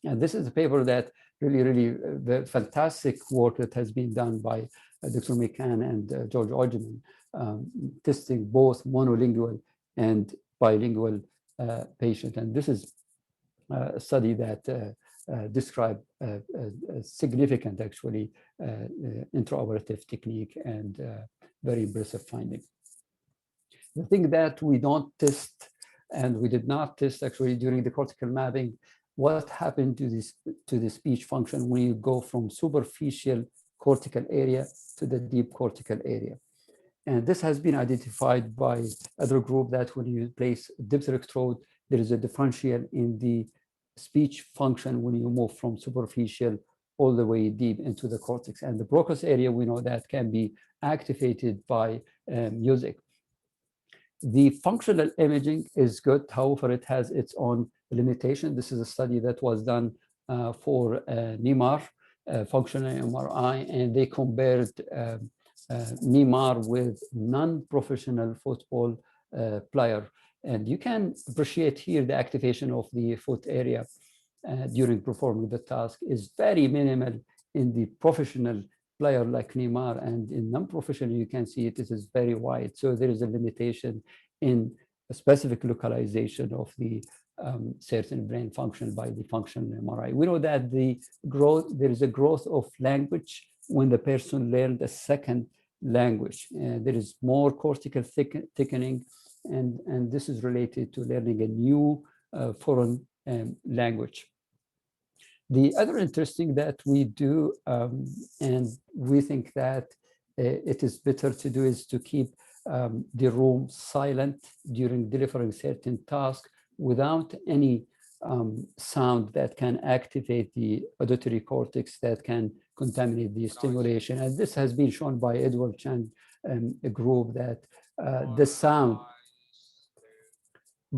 C: And this is a paper that really the fantastic work that has been done by Dr. McKhann and George Ogeman, testing both monolingual and bilingual patients. And this is a study that described a significant, actually, intraoperative technique and very impressive finding. The thing that we don't test, and we did not test actually during the cortical mapping, what happened to the speech function when you go from superficial cortical area to the deep cortical area. And this has been identified by other group that when you place deep electrode, there is a differential in the speech function when you move from superficial all the way deep into the cortex. And the Broca's area, we know that can be activated by music. The functional imaging is good, however, it has its own limitation. This is a study that was done for Neymar Functional Mri, and they compared Neymar with non-professional football player. And you can appreciate here the activation of the foot area during performing the task is very minimal in the professional player like Neymar, and in non-professional you can see it is very wide. So there is a limitation in a specific localization of the certain brain function by the functional MRI. We know that there is a growth of language when the person learned a second language. There is more cortical thickening, and this is related to learning a new foreign language. The other interesting that we do, and we think that it is better to do, is to keep the room silent during delivering certain tasks without any sound that can activate the auditory cortex that can contaminate the stimulation. And this has been shown by Edward Chang a group that the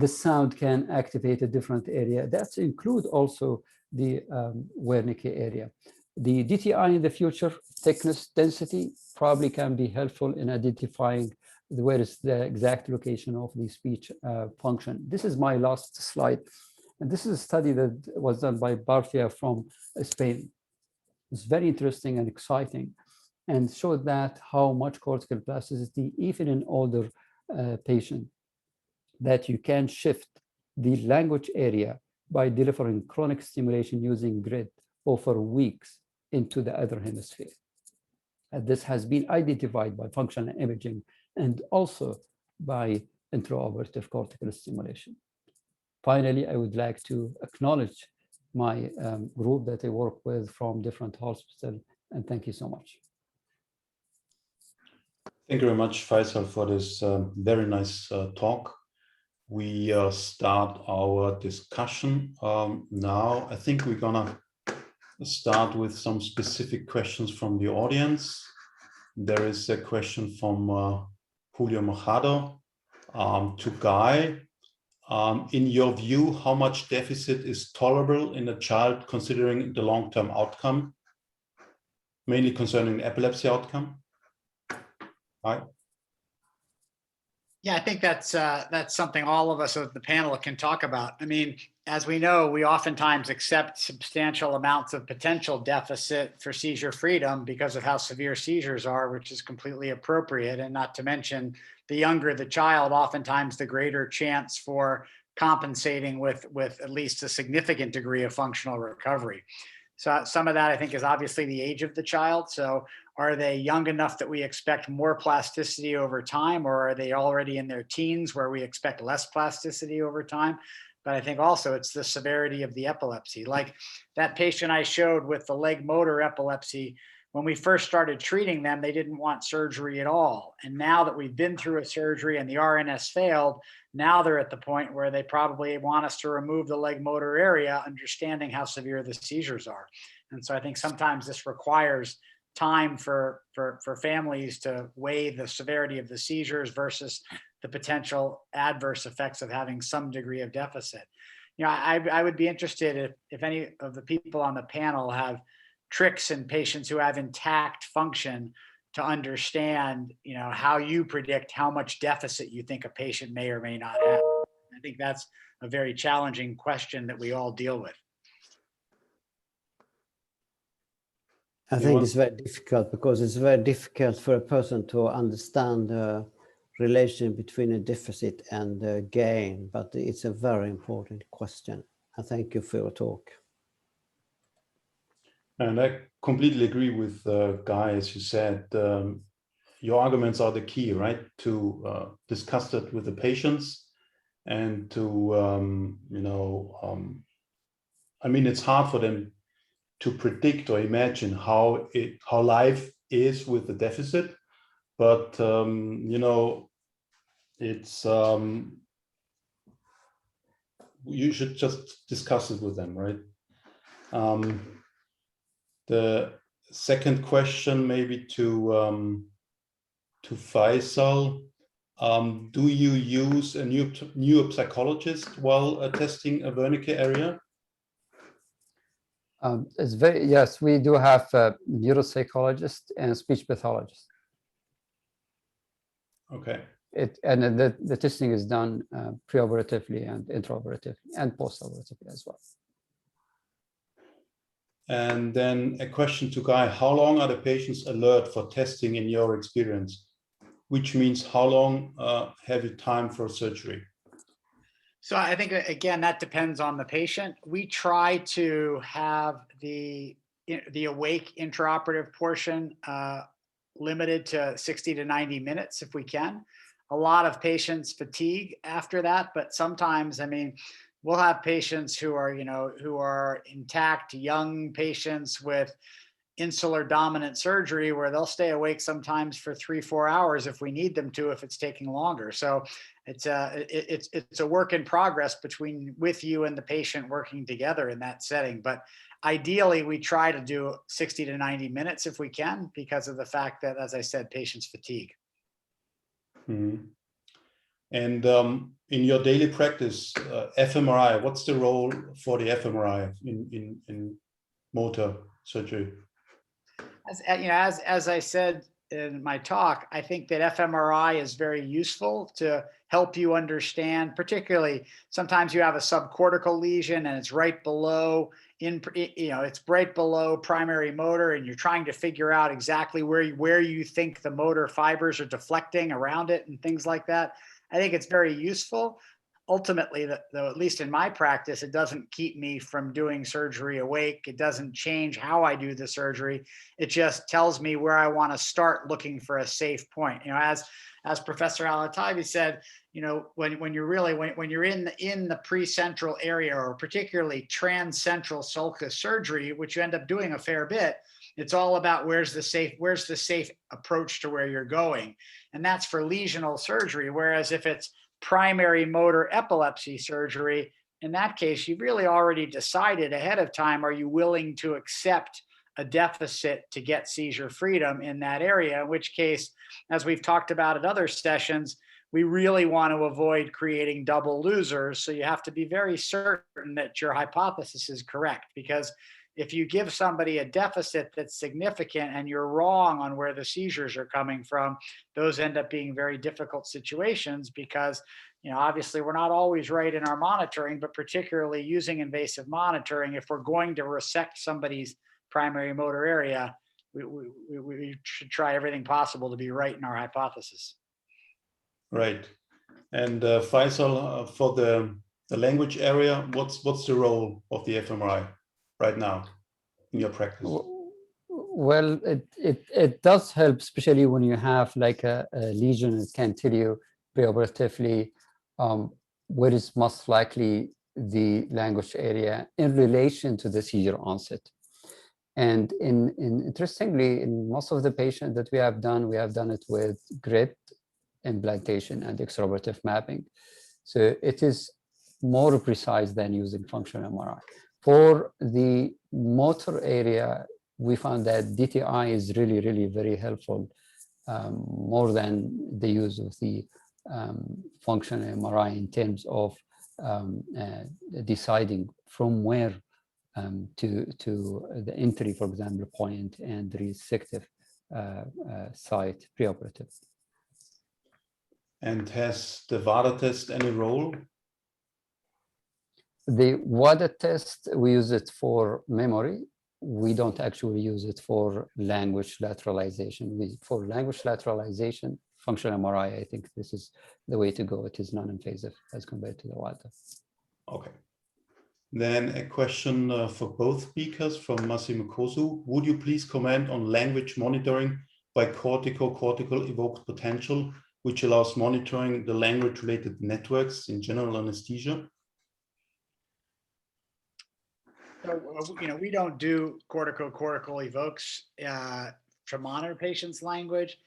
C: sound can activate a different area. That include also the Wernicke area. The DTI in the future, thickness, density, probably can be helpful in identifying where is the exact location of the speech function. This is my last slide. And this is a study that was done by Barfia from Spain. It's very interesting and exciting, and showed that how much cortical plasticity, even in older patients, that you can shift the language area by delivering chronic stimulation using grid over weeks into the other hemisphere. And this has been identified by functional imaging and also by intraoperative cortical stimulation. Finally, I would like to acknowledge my group that I work with from different hospitals, and thank you so much.
B: Thank you very much, Faisal, for this very nice talk. We start our discussion now. I think we're gonna start with some specific questions from the audience. There is a question from Julio Mojado to Guy. In your view, how much deficit is tolerable in a child considering the long-term outcome, mainly concerning the epilepsy outcome? Right.
A: Yeah, I think that's something all of us at the panel can talk about. I mean, as we know, we oftentimes accept substantial amounts of potential deficit for seizure freedom because of how severe seizures are, which is completely appropriate. And not to mention, the younger the child, oftentimes the greater chance for compensating with at least a significant degree of functional recovery. So some of that, I think, is obviously the age of the child. So are they young enough that we expect more plasticity over time, or are they already in their teens where we expect less plasticity over time? But I think also it's the severity of the epilepsy. Like that patient I showed with the leg motor epilepsy, when we first started treating them, they didn't want surgery at all. And now that we've been through a surgery and the RNS failed, now they're at the point where they probably want us to remove the leg motor area, understanding how severe the seizures are. And so I think sometimes this requires time for families to weigh the severity of the seizures versus the potential adverse effects of having some degree of deficit. You know, I would be interested if any of the people on the panel have tricks in patients who have intact function to understand, you know, how you predict how much deficit you think a patient may or may not have. I think that's a very challenging question that we all deal with.
E: I think it's very difficult because it's very difficult for a person to understand the relation between a deficit and a gain, but it's a very important question. I thank you for your talk.
B: And I completely agree with Guy, as you said. Your arguments are the key, right? To discuss that with the patients and to, I mean, it's hard for them to predict or imagine how life is with the deficit, but it's you should just discuss it with them, right? The second question, maybe to Faisal, do you use a neuropsychologist while testing a Wernicke area?
C: Yes, we do have a neuropsychologist and speech pathologist.
B: Okay.
C: And the testing is done pre-operatively and intraoperatively and post-operatively as well.
B: And then a question to Guy, how long are the patients alert for testing in your experience? Which means how long have you time for surgery?
A: So I think, again, that depends on the patient. We try to have the awake intraoperative portion limited to 60 to 90 minutes if we can. A lot of patients fatigue after that, but sometimes, I mean, we'll have patients who are, who are intact, young patients with, insular dominant surgery where they'll stay awake sometimes for 3-4 hours if we need them to, if it's taking longer. So it's a work in progress with you and the patient working together in that setting. But ideally, we try to do 60 to 90 minutes if we can, because of the fact that, as I said, patients fatigue.
B: Mm-hmm. And in your daily practice, fMRI, what's the role for the fMRI in motor surgery?
A: As I said in my talk, I think that fMRI is very useful to help you understand, particularly sometimes you have a subcortical lesion and it's right below it's right below primary motor, and you're trying to figure out exactly where you think the motor fibers are deflecting around it and things like that. I think it's very useful. Ultimately, though, at least in my practice, it doesn't keep me from doing surgery awake. It doesn't change how I do the surgery. It just tells me where I want to start looking for a safe point. As Professor Alotaibi said, when you're in the precentral area, or particularly transcentral sulcus surgery, which you end up doing a fair bit, it's all about where's the safe approach to where you're going. And that's for lesional surgery. Whereas if it's primary motor epilepsy surgery, in that case, you've really already decided ahead of time, are you willing to accept a deficit to get seizure freedom in that area? In which case, as we've talked about at other sessions, we really want to avoid creating double losers. So you have to be very certain that your hypothesis is correct, because if you give somebody a deficit that's significant and you're wrong on where the seizures are coming from, those end up being very difficult situations, because obviously we're not always right in our monitoring, but particularly using invasive monitoring, if we're going to resect somebody's primary motor area, we should try everything possible to be right in our hypothesis.
B: Right. And Faisal, for the language area, what's the role of the fMRI right now in your practice?
C: Well, it does help, especially when you have like a lesion. It can tell you preoperatively where is most likely the language area in relation to the seizure onset. And interestingly, in most of the patients that we have done it with grid implantation and extraoperative mapping. So it is more precise than using functional MRI. For the motor area, we found that DTI is really, really very helpful, more than the use of the functional MRI in terms of deciding from where to the entry, for example, point and the resective site preoperative.
B: And has the WADA test any role?
C: The WADA test, we use it for memory. We don't actually use it for language lateralization. For language lateralization, functional MRI, I think this is the way to go. It is non-invasive as compared to the WADA.
B: Okay. Then a question for both speakers from Massimo Kosu. Would you please comment on language monitoring by cortical evoked potential, which allows monitoring the language-related networks in general anesthesia?
A: So, we don't do cortical evokes to monitor patients' language.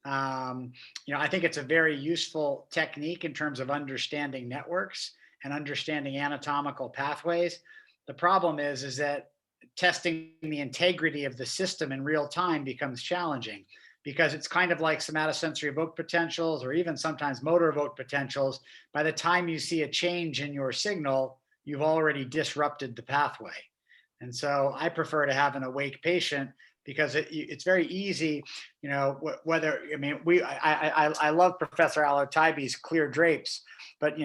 A: I think it's a very useful technique in terms of understanding networks and understanding anatomical pathways. The problem is that testing the integrity of the system in real time becomes challenging, because it's kind of like somatosensory evoked potentials, or even sometimes motor evoked potentials. By the time you see a change in your signal, you've already disrupted the pathway. And so I prefer to have an awake patient, because it's very easy, I love Professor Alotaibi's clear drapes, but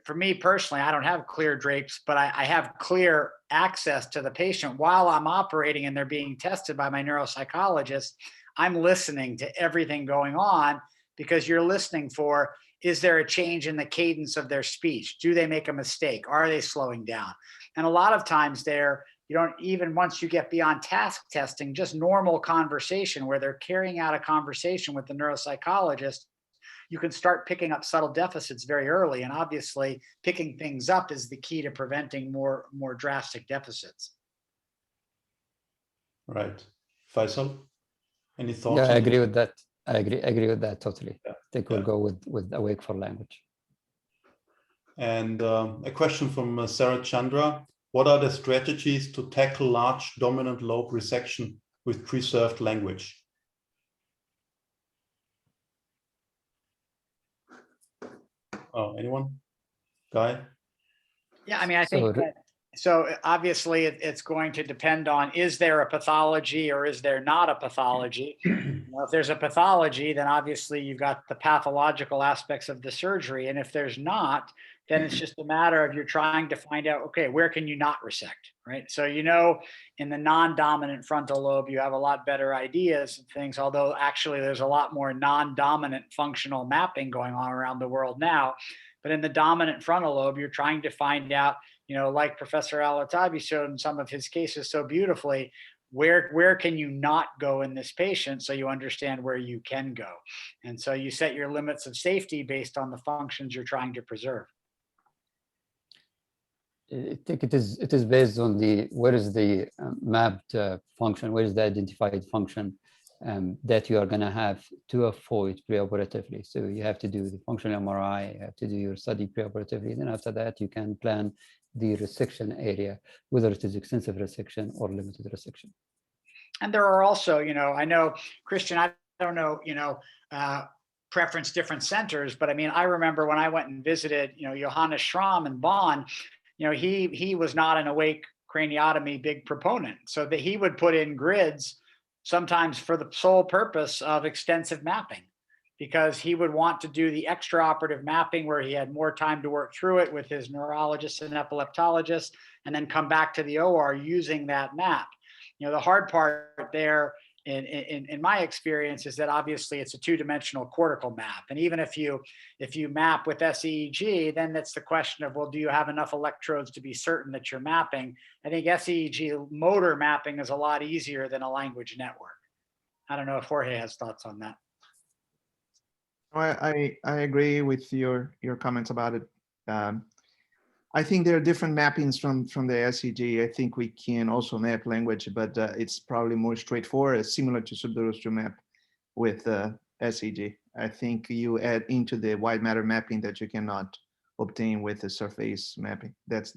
A: for me personally, I don't have clear drapes, but I have clear access to the patient while I'm operating and they're being tested by my neuropsychologist. I'm listening to everything going on, because you're listening for, is there a change in the cadence of their speech? Do they make a mistake? Are they slowing down? And a lot of times you don't even, once you get beyond task testing, just normal conversation where they're carrying out a conversation with the neuropsychologist, you can start picking up subtle deficits very early. And obviously picking things up is the key to preventing more drastic deficits.
B: Right. Faisal, any thoughts?
C: Yeah, I
B: on
C: agree
B: this?
C: with that. I agree with that totally.
B: Yeah.
C: I think we'll go with awake for language.
B: And a question from Sarah Chandra. What are the strategies to tackle large dominant lobe resection with preserved language? Oh, anyone? Guy?
A: Yeah, I mean, I think that, so obviously it's going to depend on, is there a pathology or is there not a pathology? You know, if there's a pathology, then obviously you've got the pathological aspects of the surgery. And if there's not, then it's just a matter of you're trying to find out, okay, where can you not resect, right? So, you know, in the non-dominant frontal lobe, you have a lot better ideas and things, although actually there's a lot more non-dominant functional mapping going on around the world now. But in the dominant frontal lobe, you're trying to find out, you know, like Professor Alotaibi showed in some of his cases so beautifully, where can you not go in this patient so you understand where you can go. And so you set your limits of safety based on the functions you're trying to preserve.
C: I think it is based on where is the mapped function, where is the identified function that you are going to have to avoid preoperatively. So you have to do the functional MRI, you have to do your study preoperatively. Then after that, you can plan the resection area, whether it is extensive resection or limited resection.
A: And there are also, you know, I know, Christian, I don't know, you know, preference different centers, but I mean, I remember when I went and visited, you know, Johannes Schramm in Bonn, you know, he was not an awake craniotomy big proponent, so that he would put in grids sometimes for the sole purpose of extensive mapping, because he would want to do the extraoperative mapping where he had more time to work through it with his neurologist and epileptologist, and then come back to the OR using that map. You know, the hard part there in my experience is that obviously it's a two-dimensional cortical map. And even if you map with SEEG, then that's the question of, well, do you have enough electrodes to be certain that you're mapping? I think SEEG motor mapping is a lot easier than a language network. I don't know if Jorge has thoughts on that.
F: I agree with your comments about it. I think there are different mappings from the SEG. I think we can also map language, but it's probably more straightforward, similar to subdural map with SEG. I think you add into the white matter mapping that you cannot obtain with the surface mapping. That's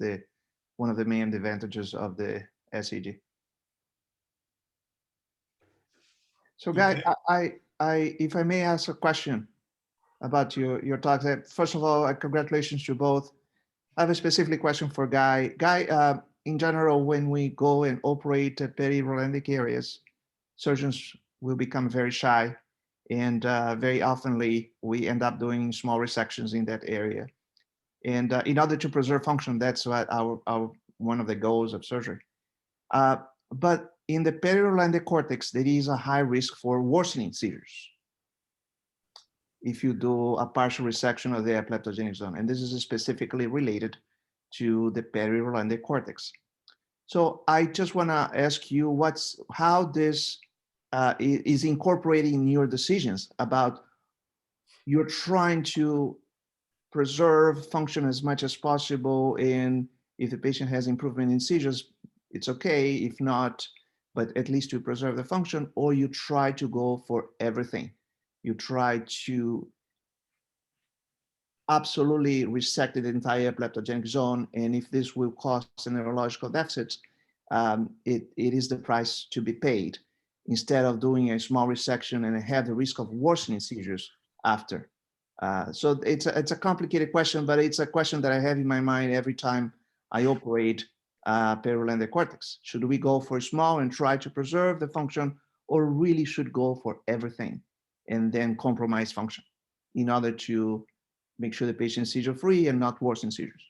F: one of the main advantages of the SEG. So, Guy, if I may ask a question about your talk. First of all, congratulations to both. I have a specific question for Guy. Guy, in general, when we go and operate at peri-Rolandic areas, surgeons will become very shy, and very oftenly we end up doing small resections in that area. And in order to preserve function, that's what one of the goals of surgery. But in the peri-Rolandic cortex, there is a high risk for worsening seizures if you do a partial resection of the epileptogenic zone. And this is specifically related to the peri-Rolandic cortex. So I just want to ask you how this is incorporating in your decisions about you're trying to preserve function as much as possible. And if the patient has improvement in seizures, it's okay. If not, but at least to preserve the function, or you try to go for everything. You try to absolutely resect the entire epileptogenic zone, and if this will cause a neurological deficit, it is the price to be paid, instead of doing a small resection and have the risk of worsening seizures after. So it's a complicated question, but it's a question that I have in my mind every time I operate peri-Rolandic cortex. Should we go for small and try to preserve the function, or really should go for everything and then compromise function in order to make sure the patient is seizure-free and not worsen seizures?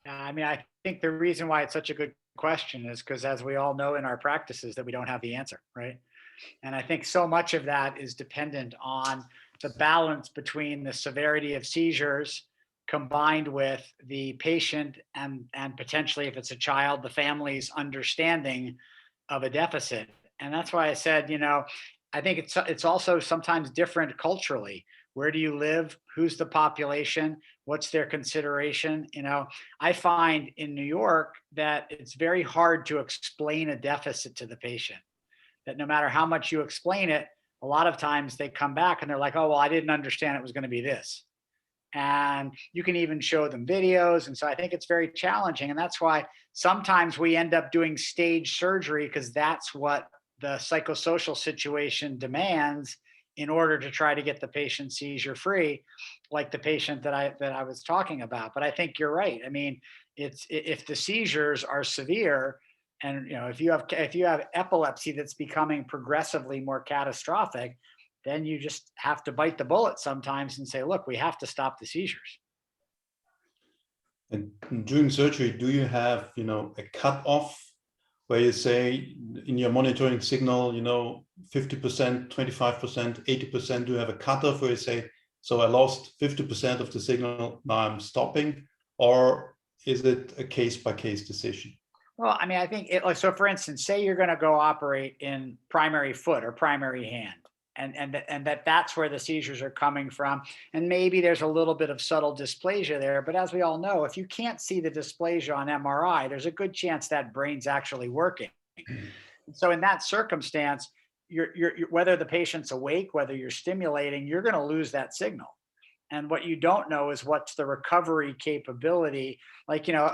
A: I mean, I think the reason why it's such a good question is because, as we all know in our practices, that we don't have the answer, right? And I think so much of that is dependent on the balance between the severity of seizures combined with the patient and potentially, if it's a child, the family's understanding of a deficit. And that's why I said, you know, I think it's also sometimes different culturally. Where do you live? Who's the population? What's their consideration? You know, I find in New York that it's very hard to explain a deficit to the patient, that no matter how much you explain it, a lot of times they come back and they're like, oh, well, I didn't understand it was going to be this. And you can even show them videos. And so I think it's very challenging. And that's why sometimes we end up doing stage surgery, because that's what the psychosocial situation demands in order to try to get the patient seizure free, like the patient that I was talking about. But I think you're right. I mean, it's, if the seizures are severe, and you know, if you have epilepsy that's becoming progressively more catastrophic, then you just have to bite the bullet sometimes and say, look, we have to stop the seizures.
B: And during surgery, do you have, you know, a cutoff where you say in your monitoring signal, you know, 50%, 25%, 80%, do you have a cutoff where you say, so I lost 50% of the signal, now I'm stopping? Or is it a case-by-case decision?
A: Well, I mean, I think like, so for instance, say you're going to go operate in primary foot or primary hand, and that's where the seizures are coming from. And maybe there's a little bit of subtle dysplasia there, but as we all know, if you can't see the dysplasia on MRI, there's a good chance that brain's actually working. So in that circumstance, you're whether the patient's awake, whether you're stimulating, you're going to lose that signal. And what you don't know is what's the recovery capability. Like, you know,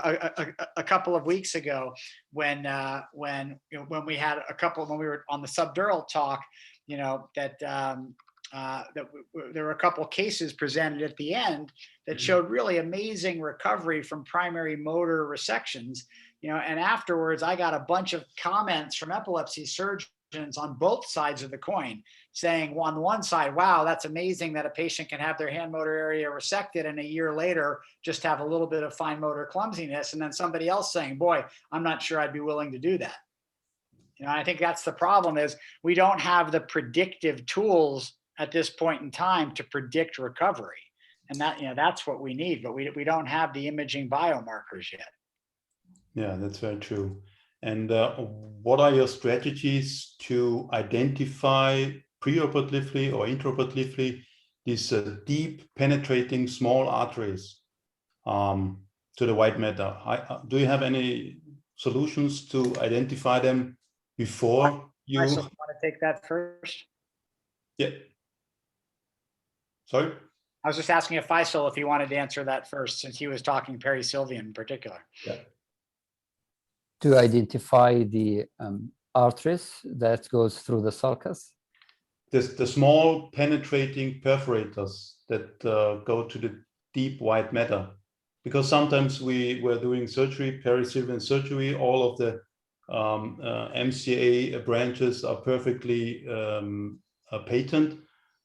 A: a couple of weeks ago, when we had when we were on the subdural talk, you know, that there were a couple of cases presented at the end that showed really amazing recovery from primary motor resections. You know, and afterwards, I got a bunch of comments from epilepsy surgeons on both sides of the coin, saying on one side, wow, that's amazing that a patient can have their hand motor area resected and a year later just have a little bit of fine motor clumsiness. And then somebody else saying, boy, I'm not sure I'd be willing to do that. You know, I think that's the problem, is we don't have the predictive tools at this point in time to predict recovery. And that, you know, that's what we need, but we don't have the imaging biomarkers yet.
B: Yeah, that's very true. And what are your strategies to identify preoperatively or intraoperatively these deep penetrating small arteries to the white matter? Do you have any solutions to identify them before you?
A: I want to take that first.
B: Yeah. Sorry?
A: I was just asking if Faisal, if he wanted to answer that first, since he was talking perisylvian in particular.
B: Yeah.
C: To identify the arteries that goes through the sulcus?
B: The small penetrating perforators that go to the deep white matter. Because sometimes we're doing surgery, perisylvian surgery, all of the MCA branches are perfectly patent,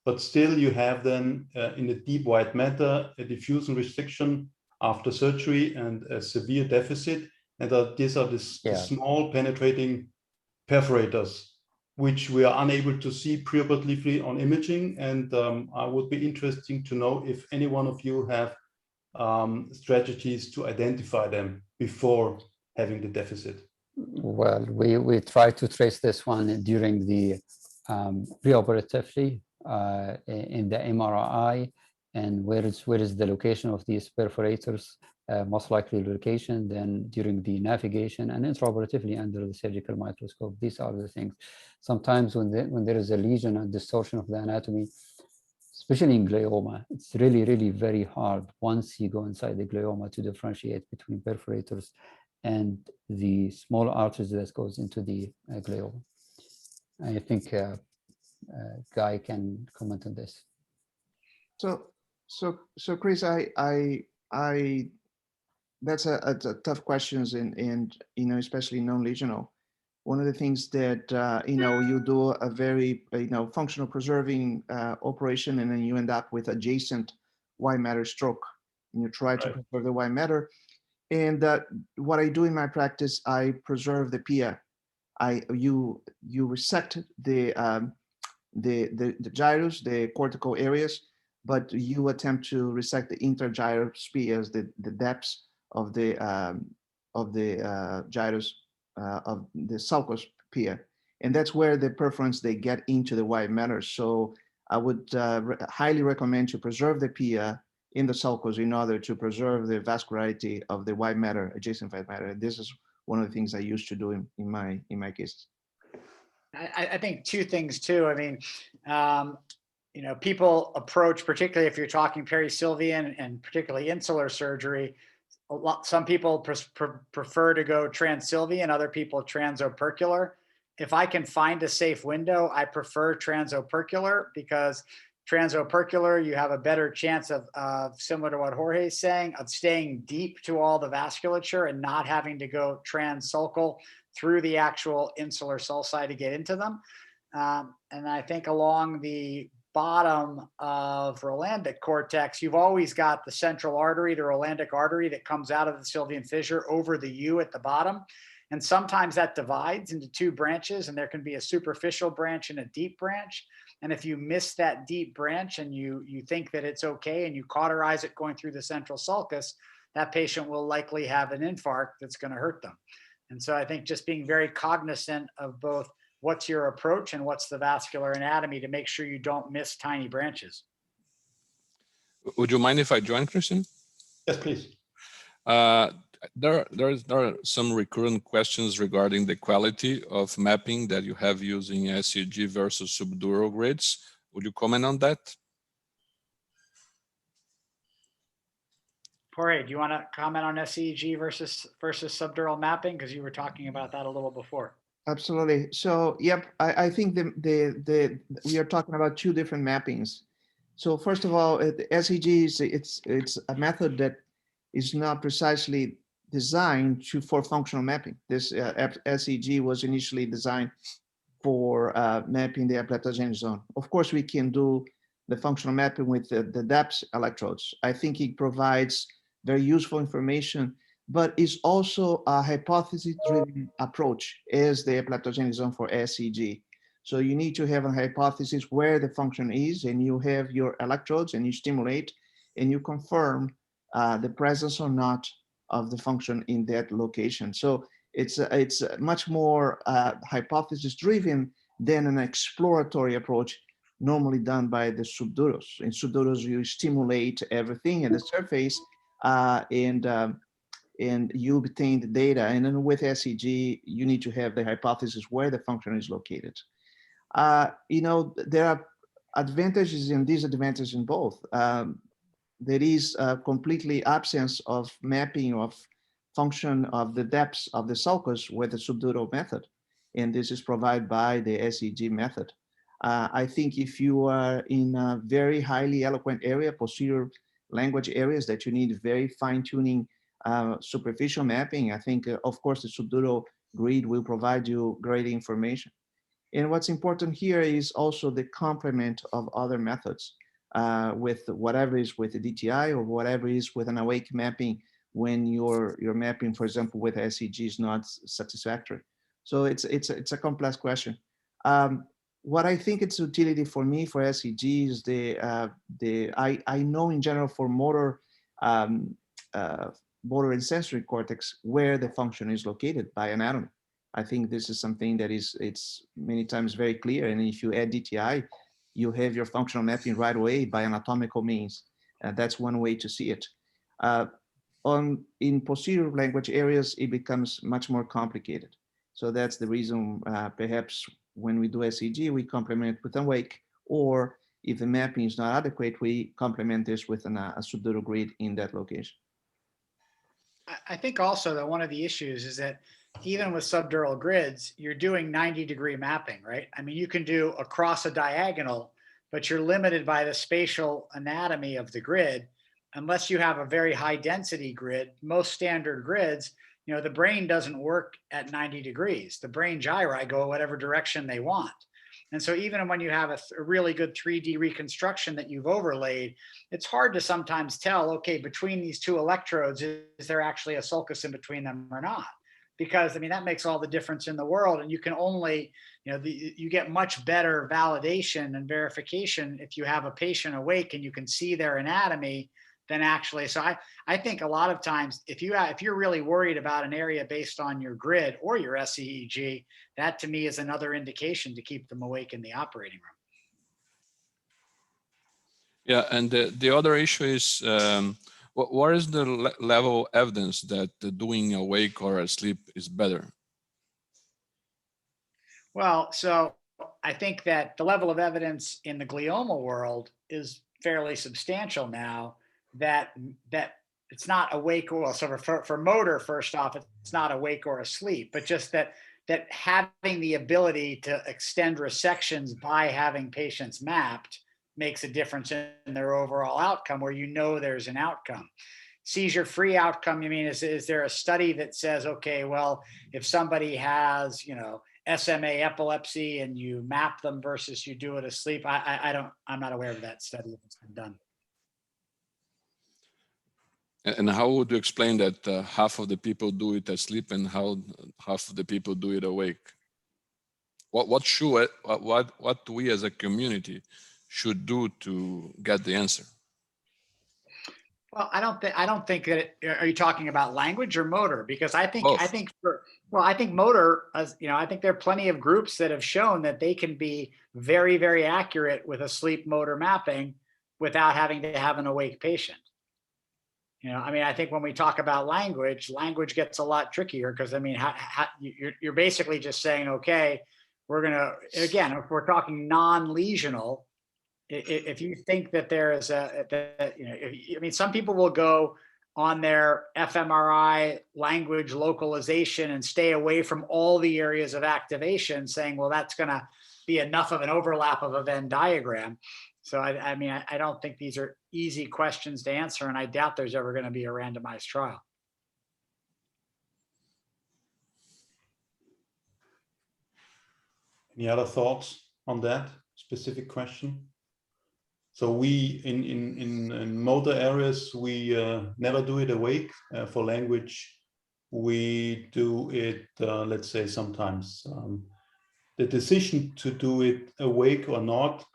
B: but still you have then in the deep white matter a diffusion restriction after surgery and a severe deficit. And these are the small penetrating perforators, which we are unable to see preoperatively on imaging. And I would be interesting to know if any one of you have strategies to identify them before having the deficit.
C: Well, we try to trace this one during the preoperatively in the MRI, and where is the location of these perforators, most likely location, then during the navigation, and intraoperatively under the surgical microscope. These are the things. Sometimes when there is a lesion and distortion of the anatomy, especially in glioma, it's really, really very hard once you go inside the glioma to differentiate between perforators and the small arteries that goes into the glioma. I think Guy can comment on this.
F: So Chris, that's a tough questions, and you know, especially non-lesional. One of the things that you know, you do a very functional preserving operation, and then you end up with adjacent white matter stroke, and you try to preserve the white matter. And what I do in my practice, I preserve the PIA. You resect the gyrus, the cortical areas, but you attempt to resect the intergyrus pias, the depths of the gyrus of the sulcus pia, and that's where the perforance they get into the white matter. So I would highly recommend to preserve the PIA in the sulcus in order to preserve the vascularity of the white matter, adjacent white matter. This is one of the things I used to do in my cases.
A: I think two things too. I mean, you know, people approach, particularly if you're talking perisylvian and particularly insular surgery, some people prefer to go transsylvian, other people transopercular. If I can find a safe window, I prefer transopercular, because transopercular, you have a better chance of, similar to what Jorge is saying, of staying deep to all the vasculature and not having to go transsulcal through the actual insular sulci to get into them. And I think along the bottom of Rolandic cortex, you've always got the central artery, the Rolandic artery that comes out of the sylvian fissure over the U at the bottom. And sometimes that divides into two branches, and there can be a superficial branch and a deep branch. And if you miss that deep branch and you think that it's okay and you cauterize it going through the central sulcus, that patient will likely have an infarct that's going to hurt them. And so I think just being very cognizant of both what's your approach and what's the vascular anatomy to make sure you don't miss tiny branches.
G: Would you mind if I join, Christian?
B: Yes, please.
G: There are some recurrent questions regarding the quality of mapping that you have using SEG versus subdural grids. Would you comment on that?
A: Jorge, do you want to comment on SEG versus subdural mapping? Because you were talking about that a little before.
F: Absolutely. So, yep, I think we are talking about two different mappings. So first of all, the SEG is it's a method that is not precisely designed for functional mapping. This SEG was initially designed for mapping the epileptogenic zone. Of course, we can do the functional mapping with the DEPS electrodes. I think it provides very useful information, but is also a hypothesis-driven approach as the epileptogenic zone for SEG. So you need to have a hypothesis where the function is, and you have your electrodes and you stimulate and you confirm the presence or not of the function in that location. So it's much more hypothesis-driven than an exploratory approach normally done by the subduros. In subduros, you stimulate everything at the surface and you obtain the data. And then with SEG, you need to have the hypothesis where the function is located. You know, there are advantages and disadvantages in both. There is a completely absence of mapping of function of the depths of the sulcus with the subdural method. And this is provided by the SEG method. I think if you are in a very highly eloquent area, posterior language areas that you need very fine-tuning superficial mapping, I think, of course, the subdural grid will provide you great information. And what's important here is also the complement of other methods with whatever is with the DTI or whatever is with an awake mapping when your mapping, for example, with SEG is not satisfactory. So it's a complex question. What I think its utility for me for SEG is I know in general for motor and sensory cortex where the function is located by anatomy. I think this is something that it's many times very clear. And if you add DTI, you have your functional mapping right away by anatomical means. That's one way to see it. In posterior language areas, it becomes much more complicated. So that's the reason perhaps when we do SEG, we complement with awake, or if the mapping is not adequate, we complement this with a subdural grid in that location.
A: I think also that one of the issues is that even with subdural grids, you're doing 90-degree mapping, right? I mean, you can do across a diagonal, but you're limited by the spatial anatomy of the grid. Unless you have a very high density grid, most standard grids, you know, the brain doesn't work at 90 degrees. The brain gyri go whatever direction they want. And so even when you have a really good 3D reconstruction that you've overlaid, it's hard to sometimes tell, okay, between these two electrodes, is there actually a sulcus in between them or not? Because, I mean, that makes all the difference in the world. And you can only, you know, you get much better validation and verification if you have a patient awake and you can see their anatomy than actually. So I think a lot of times, if you're really worried about an area based on your grid or your SEEG, that to me is another indication to keep them awake in the operating room.
G: Yeah, and the other issue is, what is the level of evidence that doing awake or asleep is better?
A: Well, so I think that the level of evidence in the glioma world is fairly substantial now that it's not awake or so for motor, first off, it's not awake or asleep, but just that having the ability to extend resections by having patients mapped makes a difference in their overall outcome, where you know there's an outcome. Seizure-free outcome, you mean, is there a study that says, okay, well, if somebody has, SMA epilepsy and you map them versus you do it asleep? I'm not aware of that study if it's been done.
G: And how would you explain that half of the people do it asleep and how half of the people do it awake? What we as a community should do to get the answer?
A: Well, I don't think that are you talking about language or motor? Because I think motor, I think there are plenty of groups that have shown that they can be very, very accurate with a sleep motor mapping without having to have an awake patient. I think when we talk about language gets a lot trickier, because you're basically just saying, okay, we're gonna, again, if we're talking non-lesional, if you think that there is some people will go on their fMRI language localization and stay away from all the areas of activation, saying, well, that's going to be enough of an overlap of a Venn diagram. So I don't think these are easy questions to answer, and I doubt there's ever going to be a randomized trial.
B: Any other thoughts on that specific question? So we in motor areas, we never do it awake. For language, we do it, let's say, sometimes. The decision to do it awake or not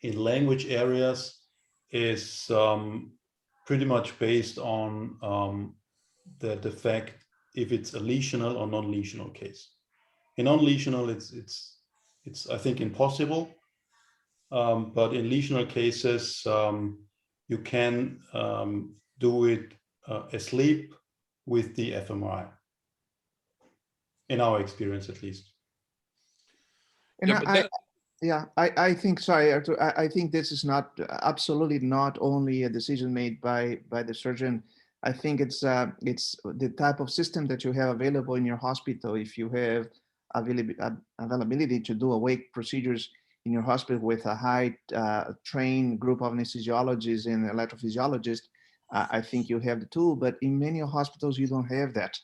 B: in language areas is pretty much based on the fact if it's a lesional or non-lesional case. In non-lesional, it's I think impossible. But in lesional cases, you can do it asleep with the fMRI, in our experience at least.
F: And
G: yeah,
F: I think, sorry, Arthur, I think this is absolutely not only a decision made by the surgeon. I think it's the type of system that you have available in your hospital. If you have availability to do awake procedures in your hospital with a high trained group of anesthesiologists and electrophysiologists, I think you have the tool. But in many hospitals, you don't have that.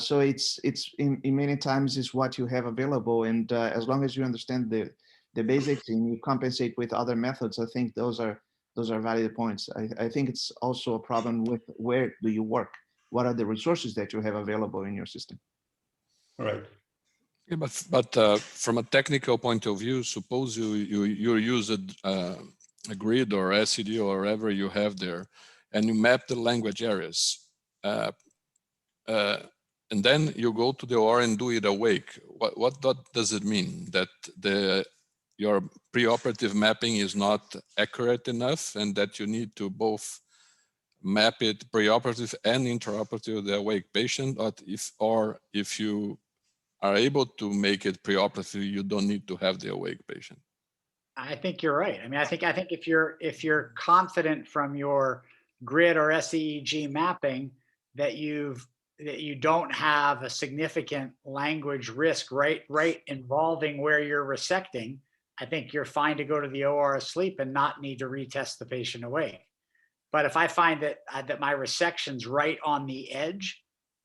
F: So it's in many times is what you have available, and as long as you understand the basics and you compensate with other methods, I think those are valid points. I think it's also a problem with where do you work? What are the resources that you have available in your system?
B: All right.
G: Yeah, but from a technical point of view, suppose you use a grid or SCD or whatever you have there, and you map the language areas, and then you go to the OR and do it awake. What does it mean? That your preoperative mapping is not accurate enough, and that you need to both map it preoperative and intraoperative the awake patient, or if you are able to make it preoperative, you don't need to have the awake patient?
A: I think you're right. I think if you're confident from your grid or SEEG mapping that you don't have a significant language risk right involving where you're resecting, I think you're fine to go to the OR asleep and not need to retest the patient awake. But if I find that my resection's right on the edge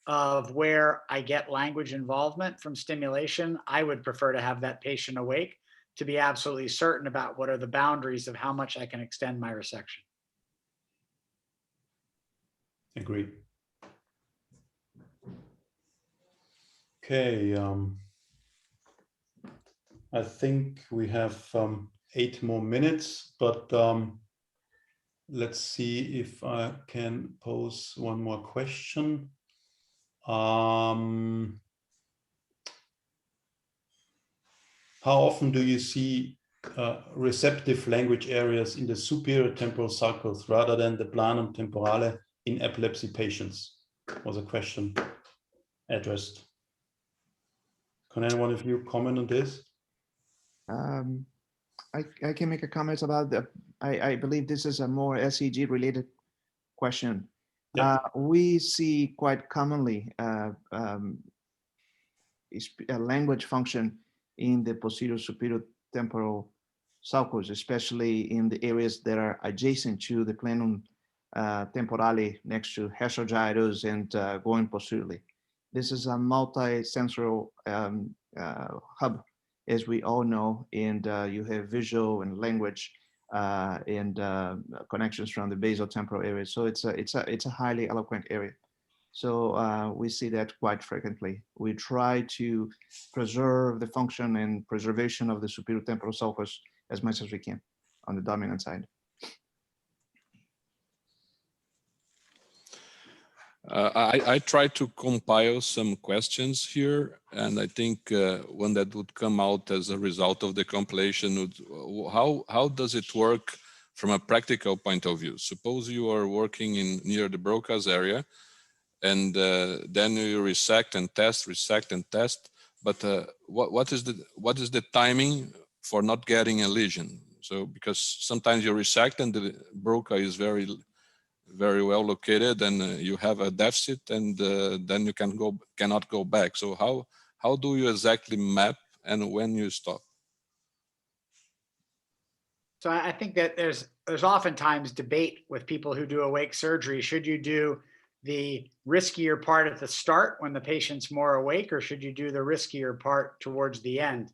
A: of where I get language involvement from stimulation, I would prefer to have that patient awake to be absolutely certain about what are the boundaries of how much I can extend my resection.
B: Agreed. Okay, I think we have 8 more minutes, but let's see if I can pose one more question. How often do you see receptive language areas in the superior temporal sulcus rather than the planum temporale in epilepsy patients? Was a question addressed. Can any one of you comment on this?
F: I can make a comment about the, I believe this is a more SEG related question.
B: Yeah.
F: We see quite commonly language function in the posterior superior temporal sulcus, especially in the areas that are adjacent to the plenum temporale next to Heschel-Gyrus and going posteriorly. This is a multi-sensorial hub, as we all know, and you have visual and language and connections from the basal temporal area. So it's a highly eloquent area. So we see that quite frequently. We try to preserve the function and preservation of the superior temporal sulcus as much as we can on the dominant side.
G: I tried to compile some questions here, and I think one that would come out as a result of the compilation would, how does it work from a practical point of view? Suppose you are working near the Broca's area, and then you resect and test, but what is the timing for not getting a lesion? So because sometimes you resect and the Broca is very well located, and you have a deficit, and then you cannot go back. So how do you exactly map and when you stop?
A: So I think that there's oftentimes debate with people who do awake surgery. Should you do the riskier part at the start when the patient's more awake, or should you do the riskier part towards the end?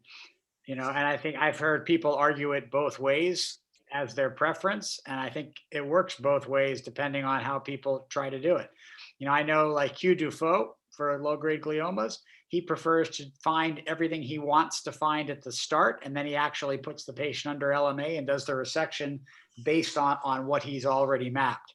A: You know, and I think I've heard people argue it both ways as their preference. And I think it works both ways depending on how people try to do it. You know, I know like Hugh Dufault for low-grade gliomas, he prefers to find everything he wants to find at the start, and then he actually puts the patient under LMA and does the resection based on what he's already mapped.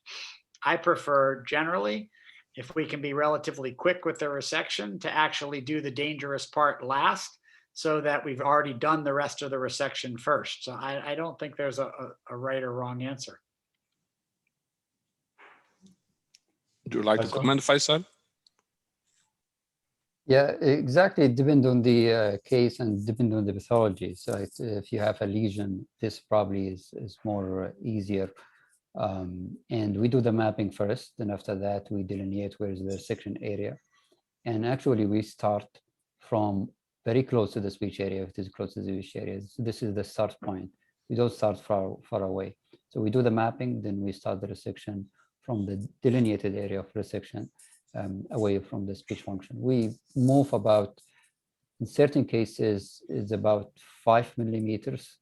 A: I prefer generally, if we can be relatively quick with the resection, to actually do the dangerous part last, so that we've already done the rest of the resection first. So I don't think there's a right or wrong answer.
G: Would you like to comment, Faisal?
C: Yeah, exactly. It depends on the case and depends on the pathology. So if you have a lesion, this probably is more easier. And we do the mapping first, then after that we delineate where is the resection area. And actually we start from very close to the speech area. If it is close to the speech area, this is the start point. We don't start far away. So we do the mapping, then we start the resection from the delineated area of resection away from the speech function. We move about, in certain cases, is about 5 millimeters.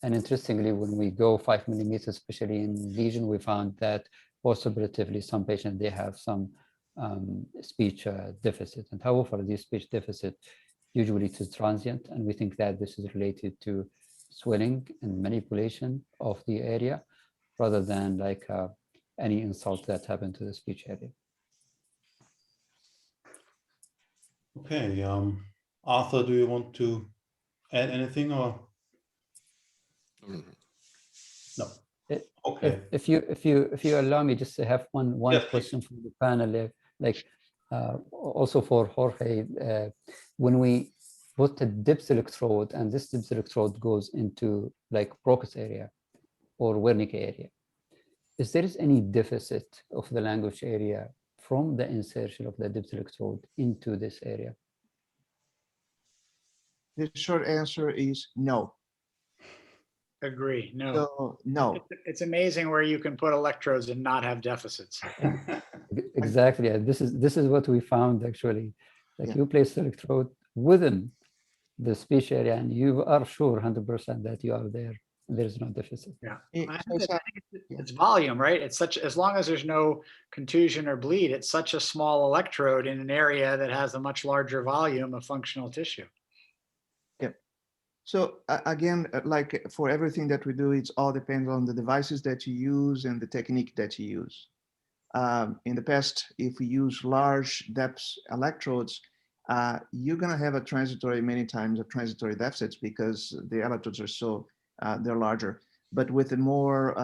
C: And interestingly, when we go 5 millimeters, especially in lesion, we found that postoperatively, some patients, they have some speech deficit. And however, this speech deficit usually it's transient, and we think that this is related to swelling and manipulation of the area rather than like any insult that happened to the speech area.
B: Okay, Arthur, do you want to add anything or? No. Okay.
C: If you allow me just to have one
B: Yes,
C: question from the panel, like also for Jorge, when we put the DIPS electrode and this DIPS electrode goes into like Broca's area or Wernicke area, is there any deficit of the language area from the insertion of the DIPS electrode into this area?
F: The short answer is no.
A: Agree. No.
F: So, no.
A: It's amazing where you can put electrodes and not have deficits.
C: Exactly. This is what we found actually. Like you place the electrode within the speech area, and you are sure 100% that you are there. There is no deficit.
A: Yeah, it's volume, right? It's such, as long as there's no contusion or bleed, it's such a small electrode in an area that has a much larger volume of functional tissue.
F: Yep. So again, like for everything that we do, it all depends on the devices that you use and the technique that you use. In the past, if we use large depth electrodes, you're going to have many times a transitory deficits because the electrodes are so they're larger. But with the more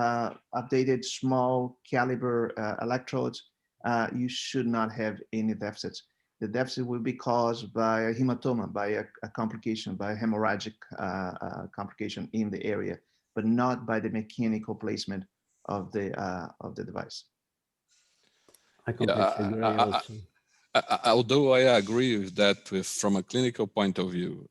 F: updated small caliber electrodes, you should not have any deficits. The deficit will be caused by a hematoma, by a complication, by a hemorrhagic complication in the area, but not by the mechanical placement of the device.
E: I completely agree also.
G: Although I agree with that, from a clinical point of view,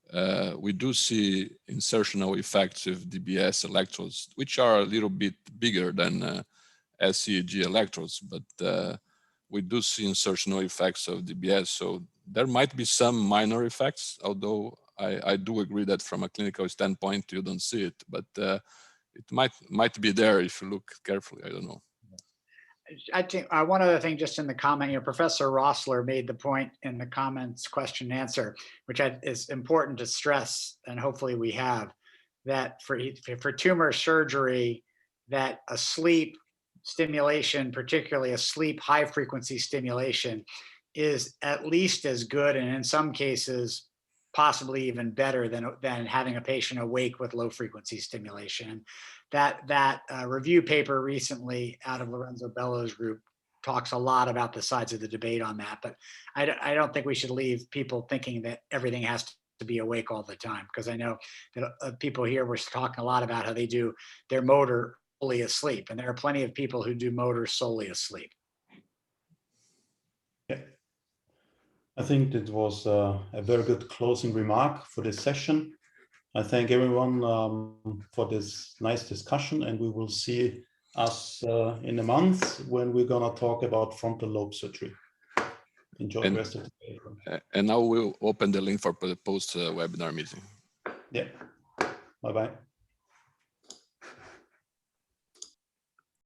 G: we do see insertional effects of DBS electrodes, which are a little bit bigger than SEEG electrodes, but we do see insertional effects of DBS. So there might be some minor effects, although I do agree that from a clinical standpoint, you don't see it, but it might be there if you look carefully. I don't know.
A: I think one other thing, just in the comment, Professor Rossler made the point in the comments, question and answer, which is important to stress, and hopefully we have, that for tumor surgery, that a sleep stimulation, particularly a sleep high frequency stimulation, is at least as good, and in some cases possibly even better than having a patient awake with low frequency stimulation. That review paper recently out of Lorenzo Bello's group talks a lot about the sides of the debate on that, but I don't think we should leave people thinking that everything has to be awake all the time, because I know that people here were talking a lot about how they do their motor fully asleep, and there are plenty of people who do motor solely asleep.
B: Yeah. I think that was a very good closing remark for this session. I thank everyone for this nice discussion, and we will see us in a month when we're going to talk about frontal lobe surgery. Enjoy the rest of the day.
G: And now we'll open the link for the post-webinar meeting.
B: Yeah. Bye-bye.